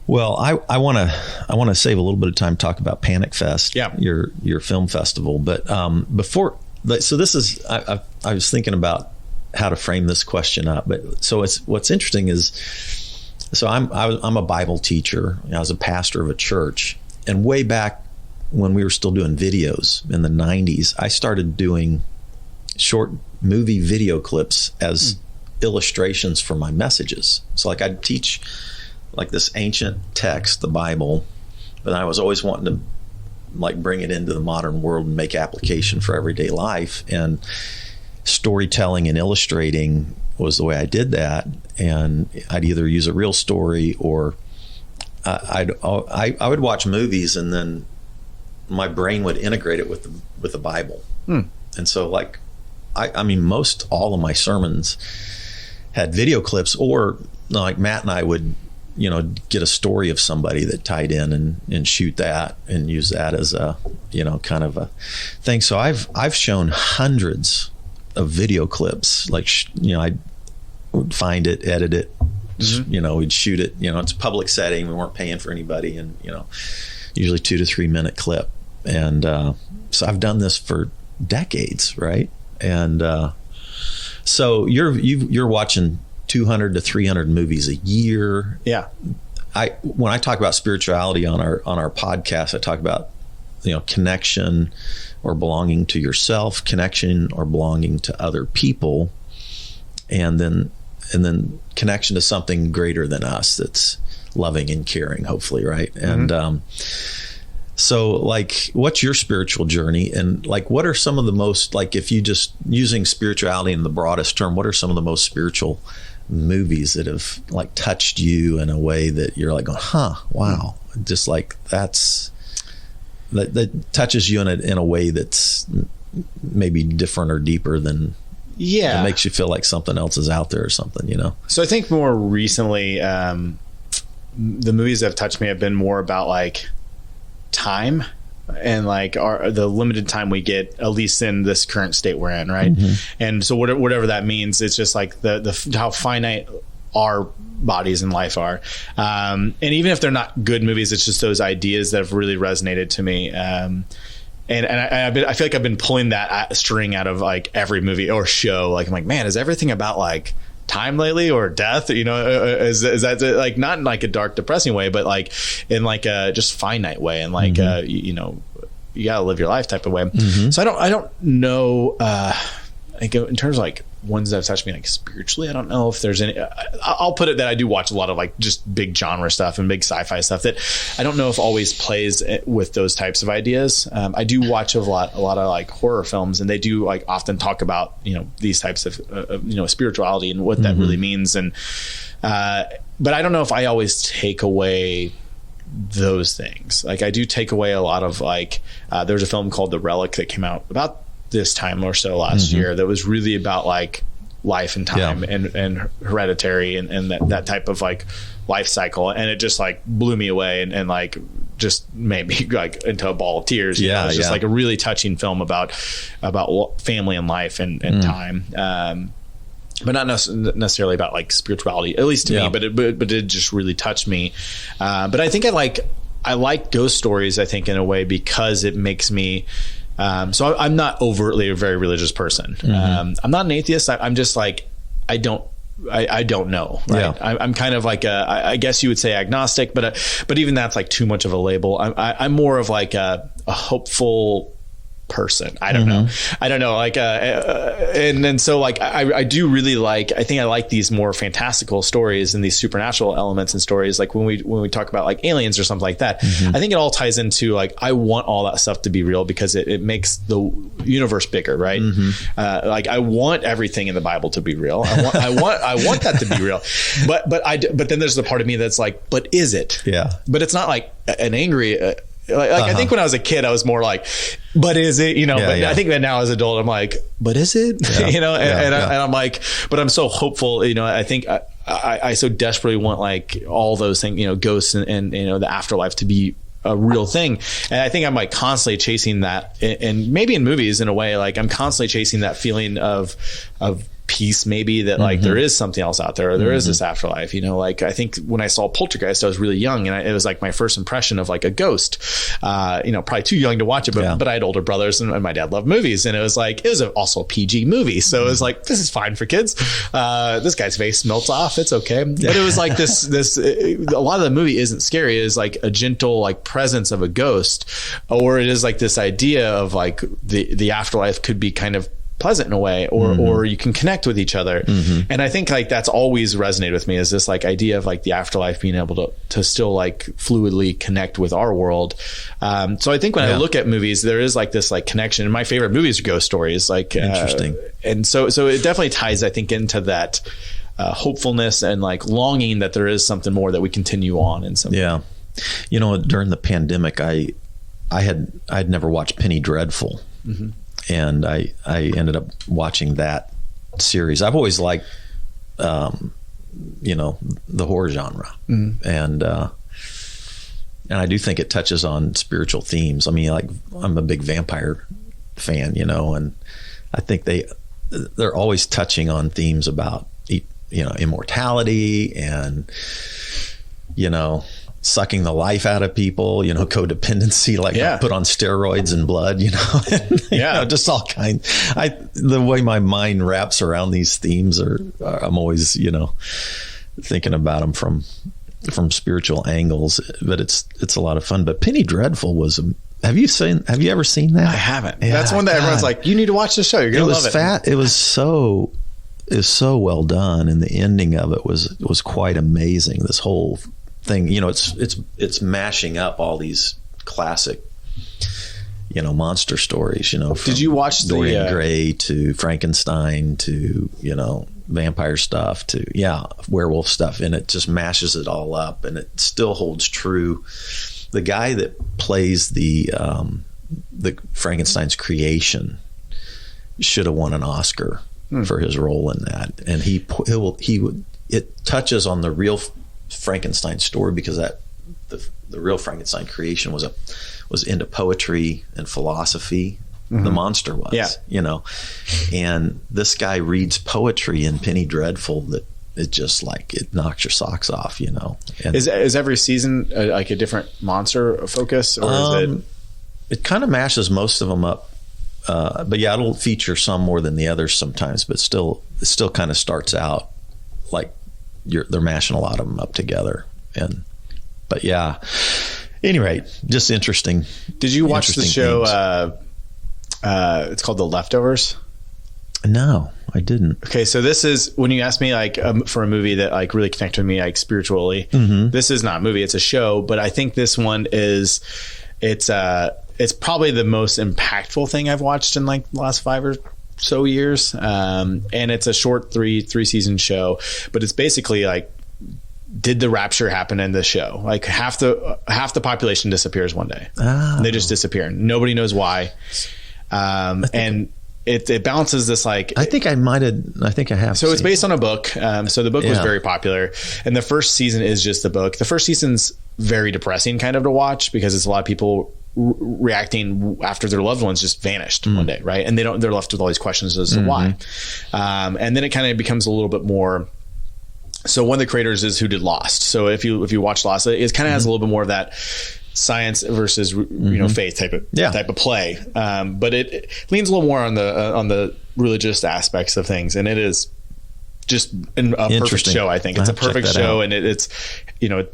Well, I want to save a little bit of time to talk about Panic Fest, your film festival. But before, so this is, I was thinking about how to frame this question up. But so what's interesting is, so I'm a Bible teacher. I was a pastor of a church, and way back when we were still doing videos in the 90s, I started doing short movie video clips as illustrations for my messages. So like I'd teach like this ancient text, the Bible, but I was always wanting to like bring it into the modern world and make application for everyday life. And storytelling and illustrating was the way I did that. And I'd either use a real story or I would watch movies, and then my brain would integrate it with the Bible. And so like I mean most all of my sermons had video clips, or like Matt and I would get a story of somebody that tied in and shoot that and use that as a kind of a thing. So I've shown hundreds of video clips. Like I would find it, edit it, we'd shoot it. It's a public setting. We weren't paying for anybody, and usually 2 to 3 minute clip. And so I've done this for decades, right? And so you're watching 200 to 300 movies a year. Yeah. When I talk about spirituality on our podcast, I talk about connection or belonging to yourself, connection or belonging to other people, and then connection to something greater than us that's loving and caring, hopefully, right? And so like, what's your spiritual journey, and like what are some of the most, like if you just using spirituality in the broadest term, what are some of the most spiritual movies that have like touched you in a way that you're like going, wow, just like that touches you in a way that's maybe different or deeper than it makes you feel like something else is out there or something, So I think more recently the movies that have touched me have been more about like time and like the limited time we get, at least in this current state we're in, right? And so whatever that means, it's just like the how finite our bodies and life are, and even if they're not good movies, it's just those ideas that have really resonated to me. And I feel like I've been pulling that string out of like every movie or show. Like I'm like, man, is everything about like time lately or death? Is that like not in like a dark, depressing way, but like in like a just finite way, and like you gotta live your life type of way. So I don't know. Like in terms of like ones that have touched me like spiritually, I don't know if there's any. I'll put it that I do watch a lot of like just big genre stuff and big sci-fi stuff that I don't know if always plays with those types of ideas. I do watch a lot of like horror films, and they do like often talk about these types of spirituality and what that really means. And but I don't know if I always take away those things. Like I do take away a lot of like there's a film called The Relic that came out about this time or so last year that was really about like life and time and hereditary and that type of like life cycle, and it just like blew me away and like just made me like into a ball of tears. It was just like a really touching film about family and life and time, but not necessarily about like spirituality, at least to me, but it did just really touch me. But I think I like ghost stories, I think, in a way, because it makes me so I'm not overtly a very religious person. I'm not an atheist. I'm just like, I don't know. Right. I'm kind of like I guess you would say agnostic, but even that's like too much of a label. I'm more of like a hopeful person. I don't know. Like, and then so like, I do really like, I think I like these more fantastical stories and these supernatural elements and stories. Like when we talk about like aliens or something like that, I think it all ties into like, I want all that stuff to be real because it makes the universe bigger, right? Like I want everything in the Bible to be real. I want that to be real. But then there's the part of me that's like, but is it? Yeah. But it's not like an angry, I think when I was a kid, I was more like, but is it, I think that now as an adult, I'm like, but is it, and I'm like, but I'm so hopeful, I think I so desperately want like all those things, ghosts and the afterlife to be a real thing. And I think I'm like constantly chasing that, and maybe in movies in a way, like I'm constantly chasing that feeling of peace, maybe that like there is something else out there, or there is this afterlife, like I think when I saw Poltergeist, I was really young, and it was like my first impression of like a ghost, probably too young to watch it, but I had older brothers and my dad loved movies, and it was also a PG movie, so it was like, this is fine for kids. This guy's face melts off, it's okay. But it was like this a lot of the movie isn't scary, it is like a gentle like presence of a ghost, or it is like this idea of like the afterlife could be kind of pleasant in a way, or you can connect with each other. And I think like that's always resonated with me, is this like idea of like the afterlife being able to still like fluidly connect with our world. So I think when I look at movies, there is like this like connection, and my favorite movies are ghost stories, like interesting. And so it definitely ties, I think, into that hopefulness and like longing that there is something more, that we continue on in some way. During the pandemic, I'd never watched Penny Dreadful. And I ended up watching that series. I've always liked, the horror genre, and I do think it touches on spiritual themes. I mean, like I'm a big vampire fan, and I think they're always touching on themes about immortality and sucking the life out of people, codependency, like put on steroids and blood, just all kind. The way my mind wraps around these themes I'm always, thinking about them from spiritual angles, but it's a lot of fun. But Penny Dreadful was, have you ever seen that? I haven't. Yeah, that's one that everyone's like, you need to watch the show. You're going to love it. It was so well done. And the ending of it was quite amazing. This whole thing, it's mashing up all these classic, monster stories, Did you watch Dorian Gray to Frankenstein to, vampire stuff to, werewolf stuff, and it just mashes it all up, and it still holds true. The guy that plays the Frankenstein's creation should have won an Oscar for his role in that. And it touches on the real Frankenstein story, because the real Frankenstein creation was into poetry and philosophy. The monster was, and this guy reads poetry in Penny Dreadful that it just like it knocks your socks off, And is every season like a different monster focus, or is it kind of mashes most of them up, but it'll feature some more than the others sometimes, but it still kind of starts out like they're mashing a lot of them up together. But any rate, just interesting. Did you watch the show it's called The Leftovers? No, I didn't. Okay, so this is, when you asked me like for a movie that like really connected with me like spiritually, this is not a movie, it's a show, but I think this one is, it's probably the most impactful thing I've watched in like the last 5 or so years, and it's a short three season show, but it's basically like, did the rapture happen in this show? Like half the population disappears one day. And they just disappear. Nobody knows why. And it balances this like, I think I have. So it's based on a book. So the book was very popular, and the first season is just the book. The first season's very depressing kind of to watch, because it's a lot of people reacting after their loved ones just vanished one day, right? And they're left with all these questions as to why. And then it kind of becomes a little bit more. So one of the creators is who did Lost. So if you watch Lost, it kind of has a little bit more of that science versus faith type of play. But it leans a little more on the religious aspects of things, and it is just a perfect show. I think it's a perfect show, and it's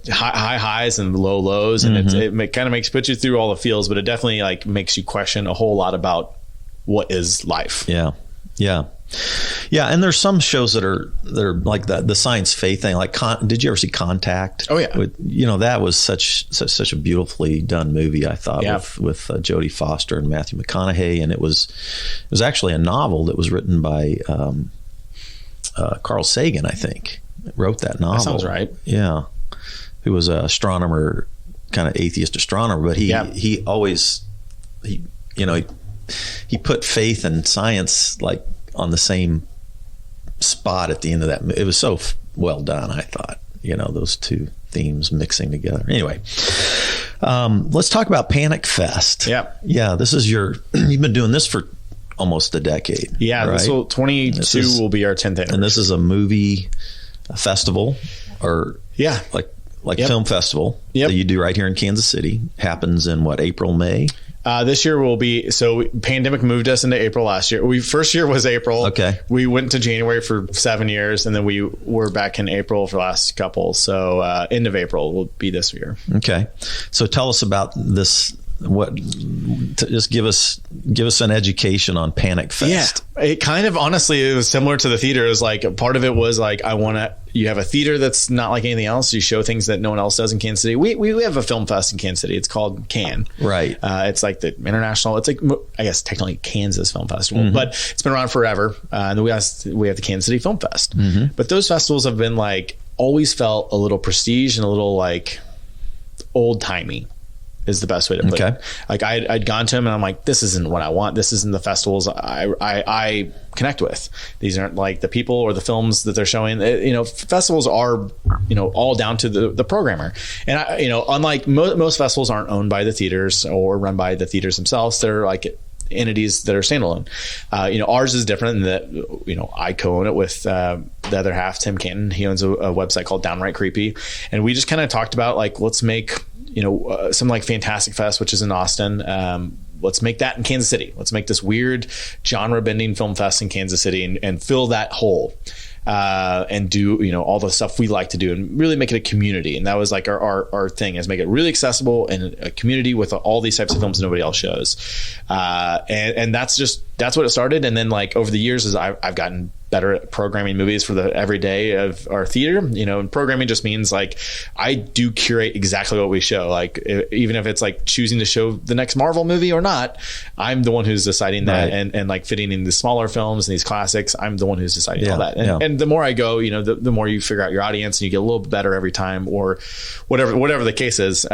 high highs and low lows, and it kind of puts you through all the feels, but it definitely like makes you question a whole lot about what is life. And there's some shows that are like the science faith thing. Like, did you ever see Contact? Oh yeah, that was such a beautifully done movie. I thought with Jodie Foster and Matthew McConaughey, and it was actually a novel that was written by Carl Sagan. I think wrote that novel. That sounds right. Yeah, who was an astronomer, kind of atheist astronomer, but he always he put faith and science like on the same spot at the end of that. It was so well done, I thought, those two themes mixing together. Anyway, let's talk about Panic Fest. Yeah. This is you've been doing this for almost a decade. Yeah. Right? This will 22 will be our 10th anniversary. And this is a festival or like film festival that you do right here in Kansas City. Happens in April, May? This year will be, so pandemic moved us into April last year. First year was April. Okay. We went to January for 7 years, and then we were back in April for the last couple. So end of April will be this year. Okay. So tell us about this. Just give us an education on Panic Fest. Yeah, it kind of, honestly, it was similar to the theater. It was like, part of it was like, you have a theater that's not like anything else. You show things that no one else does in Kansas City. We have a film fest in Kansas City. It's called CAN. Right. It's like the international, it's like, I guess technically Kansas Film Festival, but it's been around forever. And then we have the Kansas City Film Fest. But those festivals have been like, always felt a little prestige and a little like old timey. Is the best way to put it. Like I'd gone to him and I'm like, this isn't what I want. This isn't the festivals I connect with. These aren't like the people or the films that they're showing. Festivals are, all down to the programmer. And unlike most festivals aren't owned by the theaters or run by the theaters themselves. They're like entities that are standalone. Ours is different in that, I co-own it with the other half, Tim Canton. He owns a website called Downright Creepy. And we just kind of talked about like, let's make some like Fantastic Fest, which is in Austin. Let's make that in Kansas City. Let's make this weird genre bending film fest in Kansas City and fill that hole. And do, all the stuff we like to do and really make it a community. And that was like our thing, is make it really accessible and a community with all these types of films that nobody else shows. And that's what it started. And then like over the years, as I've gotten better at programming movies for the everyday of our theater, and programming just means like, I do curate exactly what we show. Like even if it's like choosing to show the next Marvel movie or not, I'm the one who's deciding that. And like fitting in the smaller films and these classics, I'm the one who's deciding all that. And the more I go, the more you figure out your audience and you get a little bit better every time, or whatever the case is.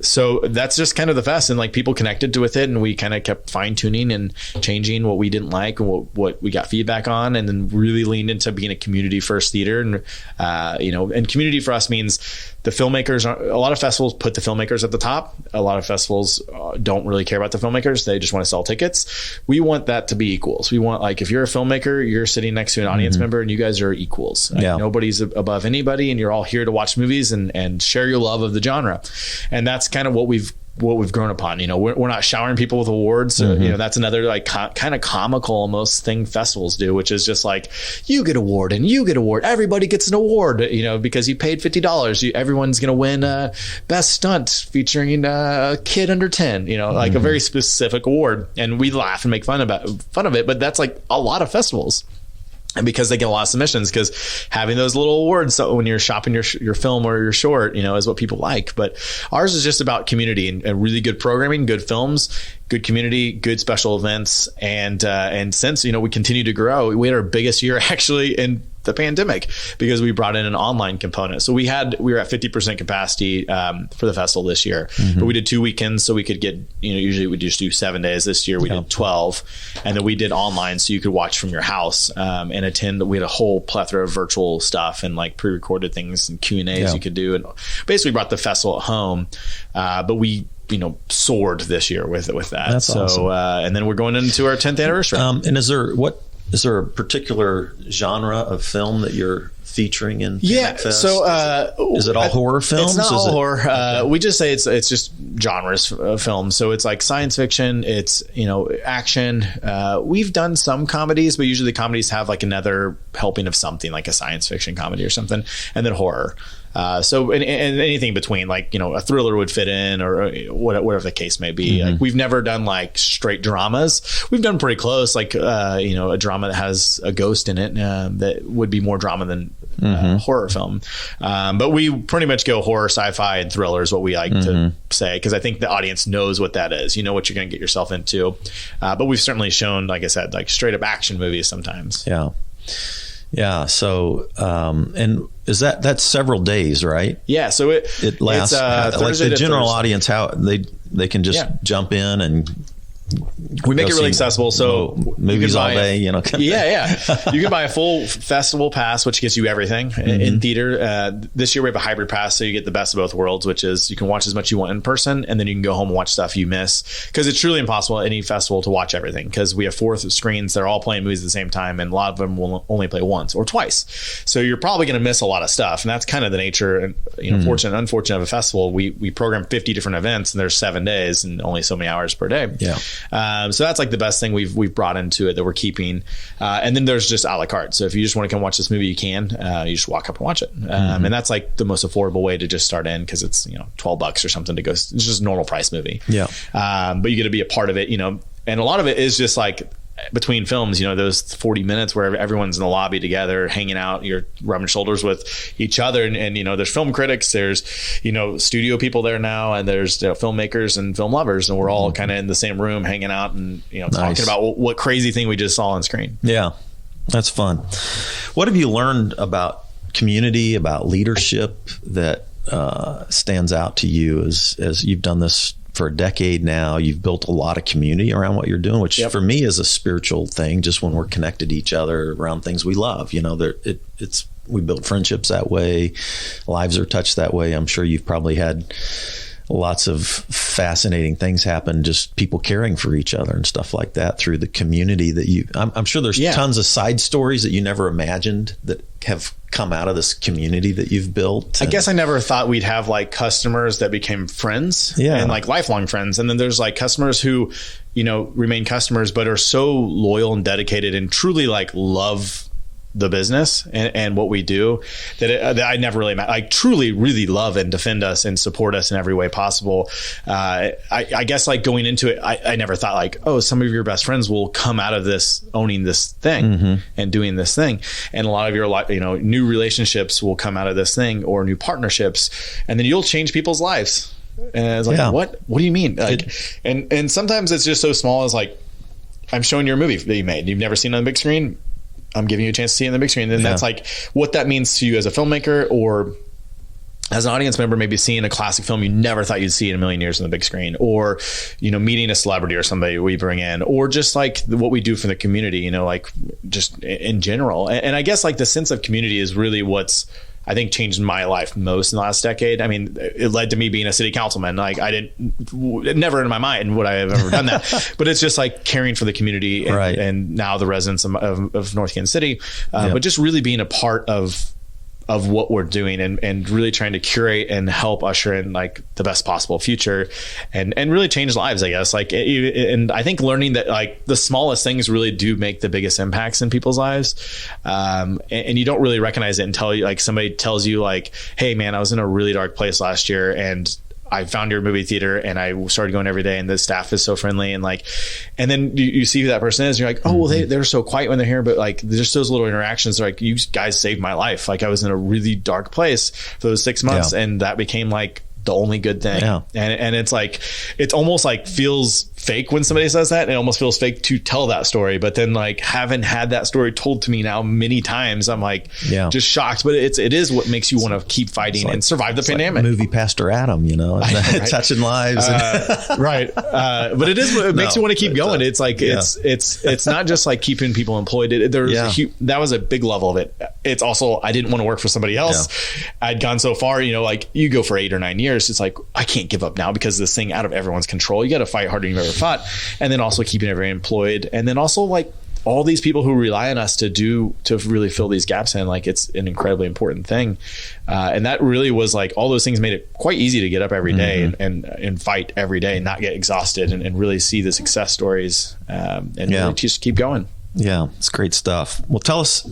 So that's just kind of the fest, and like people connected with it, and we kind of kept fine tuning and changing what we didn't like and what we got feedback on, and then really leaned into being a community first theater. And and community for us means the filmmakers a lot of festivals put the filmmakers at the top. A lot of festivals don't really care about the filmmakers. They just want to sell tickets. We want that to be equals. We want, like, if you're a filmmaker, you're sitting next to an audience member and you guys are equals. Nobody's above anybody, and you're all here to watch movies and share your love of the genre. And that's kind of what we've grown upon. We're not showering people with awards. That's another like kind of comical almost thing festivals do, which is just like, you get award and you get award. Everybody gets an award, because you paid $50. Everyone's going to win best stunt featuring a kid under 10, like a very specific award. And we laugh and make fun of it. But that's like a lot of festivals. And because they get a lot of submissions, because having those little awards, so when you're shopping your film or your short, is what people like. But ours is just about community and really good programming, good films, good community, good special events. And since, we continue to grow, we had our biggest year actually in the pandemic, because we brought in an online component. So we were at 50% capacity for the festival this year, but we did 2 weekends, so we could get, usually we just do 7 days. This year we did 12, and then we did online, so you could watch from your house and attend. We had a whole plethora of virtual stuff and like pre-recorded things and Q&As you could do, and basically brought the festival at home. But we soared this year with that. That's awesome. And then we're going into our 10th anniversary. And is there a particular genre of film that you're featuring in Yeah. Fest? So is it all horror films? It's not all horror. Okay. We just say it's just genres of films. So it's like science fiction. It's action. We've done some comedies, but usually the comedies have like another helping of something, like a science fiction comedy or something, and then horror. So and anything between, like, a thriller would fit in, or whatever the case may be. Like, we've never done like straight dramas. We've done pretty close, like a drama that has a ghost in it that would be more drama than horror film. But we pretty much go horror, sci-fi, and thriller is what we like to say, because I think the audience knows what that is. You know what you're going to get yourself into. But we've certainly shown, like I said, like straight up action movies sometimes. Yeah. Yeah. So, and is that's several days, right? Yeah. So it lasts, like the general audience, how they can just jump in and we make it really accessible. So movies all day, you can buy a full festival pass, which gives you everything in theater. This year we have a hybrid pass, so you get the best of both worlds, which is you can watch as much you want in person, and then you can go home and watch stuff you miss, because it's truly impossible at any festival to watch everything, because we have 4 screens. They're all playing movies at the same time, and a lot of them will only play once or twice. So you're probably going to miss a lot of stuff, and that's kind of the nature and fortunate and unfortunate of a festival. We program 50 different events, and there's 7 days and only so many hours per day. Yeah. So that's like the best thing we've brought into it that we're keeping. And then there's just a la carte. So if you just want to come watch this movie, you can. You just walk up and watch it. And that's like the most affordable way to just start in, because it's $12 or something to go. It's just a normal price movie. Yeah. But you get to be a part of it. And a lot of it is just like between films, those 40 minutes where everyone's in the lobby together, hanging out, you're rubbing shoulders with each other. And there's film critics, there's, studio people there now, and there's filmmakers and film lovers. And we're all kind of in the same room hanging out and, talking about what crazy thing we just saw on screen. Yeah. That's fun. What have you learned about community, about leadership that stands out to you as you've done this for a decade now? You've built a lot of community around what you're doing, which for me is a spiritual thing. Just when we're connected to each other around things we love, we build friendships that way. Lives are touched that way. I'm sure you've probably had lots of fascinating things happen, just people caring for each other and stuff like that through the community that I'm sure there's tons of side stories that you never imagined that have come out of this community that you've built. I guess I never thought we'd have like customers that became friends and like lifelong friends. And then there's like customers who, remain customers, but are so loyal and dedicated and truly like love the business and what we do that I never really met. I truly really love and defend us and support us in every way possible. I guess like going into it, I never thought like, oh, some of your best friends will come out of this owning this thing and doing this thing. And a lot of your new relationships will come out of this thing, or new partnerships, and then you'll change people's lives. And it's like, what do you mean? Like, and sometimes it's just so small as like, I'm showing you a movie that you made. You've never seen it on the big screen. I'm giving you a chance to see it on the big screen. And that's like what that means to you as a filmmaker, or as an audience member, maybe seeing a classic film you never thought you'd see in a million years on the big screen, or, meeting a celebrity or somebody we bring in, or just like what we do for the community, like just in general. And I guess like the sense of community is really what's, I think, changed my life most in the last decade. I mean, it led to me being a city councilman. Like never in my mind would I have ever done that, but it's just like caring for the community and now the residents of North Kansas City, but just really being a part of what we're doing and really trying to curate and help usher in like the best possible future and really change lives, I guess. Like, and I think learning that like the smallest things really do make the biggest impacts in people's lives. And you don't really recognize it until like somebody tells you like, hey man, I was in a really dark place last year and I found your movie theater and I started going every day and the staff is so friendly, and like, and then you see who that person is and you're like, oh, well, they're so quiet when they're here, but like there's those little interactions. Like, you guys saved my life. Like, I was in a really dark place for those 6 months and that became like the only good thing. And it's like, it's almost like feels fake when somebody says that. It almost feels fake to tell that story, but then like having had that story told to me now many times, I'm like just shocked. But it is what makes you want to keep fighting and survive the pandemic. Like movie Pastor Adam, touching lives. But it is what makes you want to keep going. It's like it's not just like keeping people employed. That was a big level of it. It's also, I didn't want to work for somebody else. I'd gone so far, like you go for 8 or 9 years. It's like, I can't give up now because this thing out of everyone's control. You got to fight harder than you've ever fought. And then also keeping everyone employed. And then also like all these people who rely on us to really fill these gaps in, like it's an incredibly important thing. And that really was like, all those things made it quite easy to get up every day and fight every day and not get exhausted and really see the success stories and really just keep going. Yeah, it's great stuff. Well, tell us,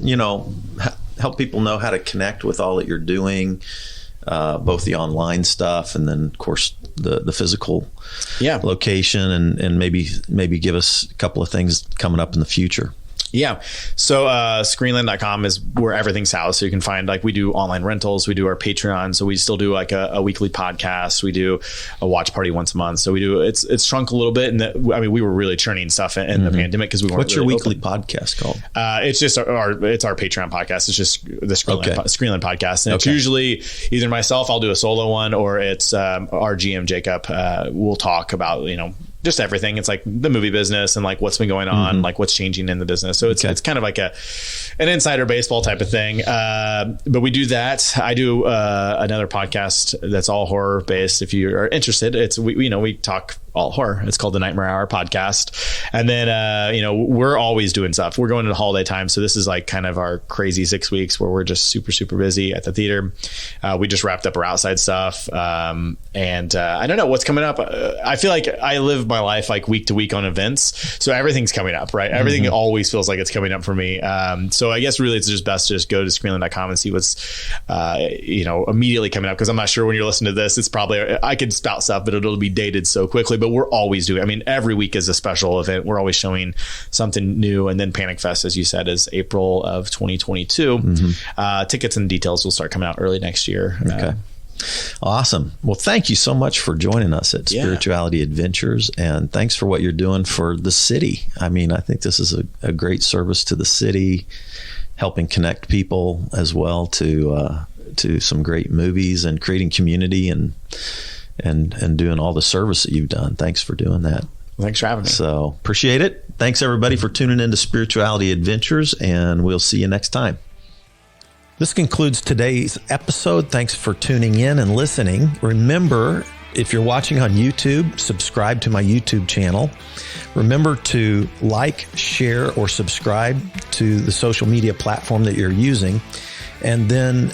help people know how to connect with all that you're doing, both the online stuff and then, of course, the physical location, and maybe give us a couple of things coming up in the future. Yeah. So Screenland.com is where everything's housed. So you can find, like, we do online rentals. We do our Patreon. So we still do like a weekly podcast. We do a watch party once a month. So we do, it's shrunk a little bit. And we were really churning stuff in the pandemic because we weren't. What's your really weekly podcast called? It's just our Patreon podcast. It's just the Screenland podcast. And it's usually either myself, I'll do a solo one, or it's our GM, Jacob, we'll talk about, just everything. It's like the movie business and like what's been going on, like what's changing in the business. So it's kind of like an insider baseball type of thing. But we do that. I do another podcast that's all horror based. If you are interested, we talk all horror. It's called the Nightmare Hour podcast. And then, we're always doing stuff. We're going into holiday time. So this is like kind of our crazy 6 weeks where we're just super, super busy at the theater. We just wrapped up our outside stuff. And I don't know what's coming up. I feel like I live my life like week to week on events. So everything's coming up, right? Everything always feels like it's coming up for me. So I guess really it's just best to just go to Screenland.com and see what's, immediately coming up. Cause I'm not sure when you're listening to this, it's probably, I could spout stuff, but it'll be dated so quickly. But we're always doing, every week is a special event. We're always showing something new. And then Panic Fest, as you said, is April of 2022. Tickets and details will start coming out early next year. Okay. Awesome. Well, thank you so much for joining us at Spirituality Adventures, and thanks for what you're doing for the city. I think this is a great service to the city, helping connect people as well to some great movies and creating community and doing all the service that you've done. Thanks for doing that. Thanks for having me. So appreciate it. Thanks everybody for tuning into Spirituality Adventures, and we'll see you next time. This concludes today's episode. Thanks for tuning in and listening. Remember, if you're watching on YouTube, subscribe to my YouTube channel. Remember to like, share, or subscribe to the social media platform that you're using. And then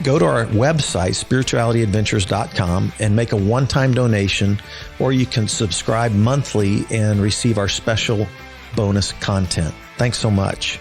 go to our website, spiritualityadventures.com, and make a one-time donation, or you can subscribe monthly and receive our special bonus content. Thanks so much.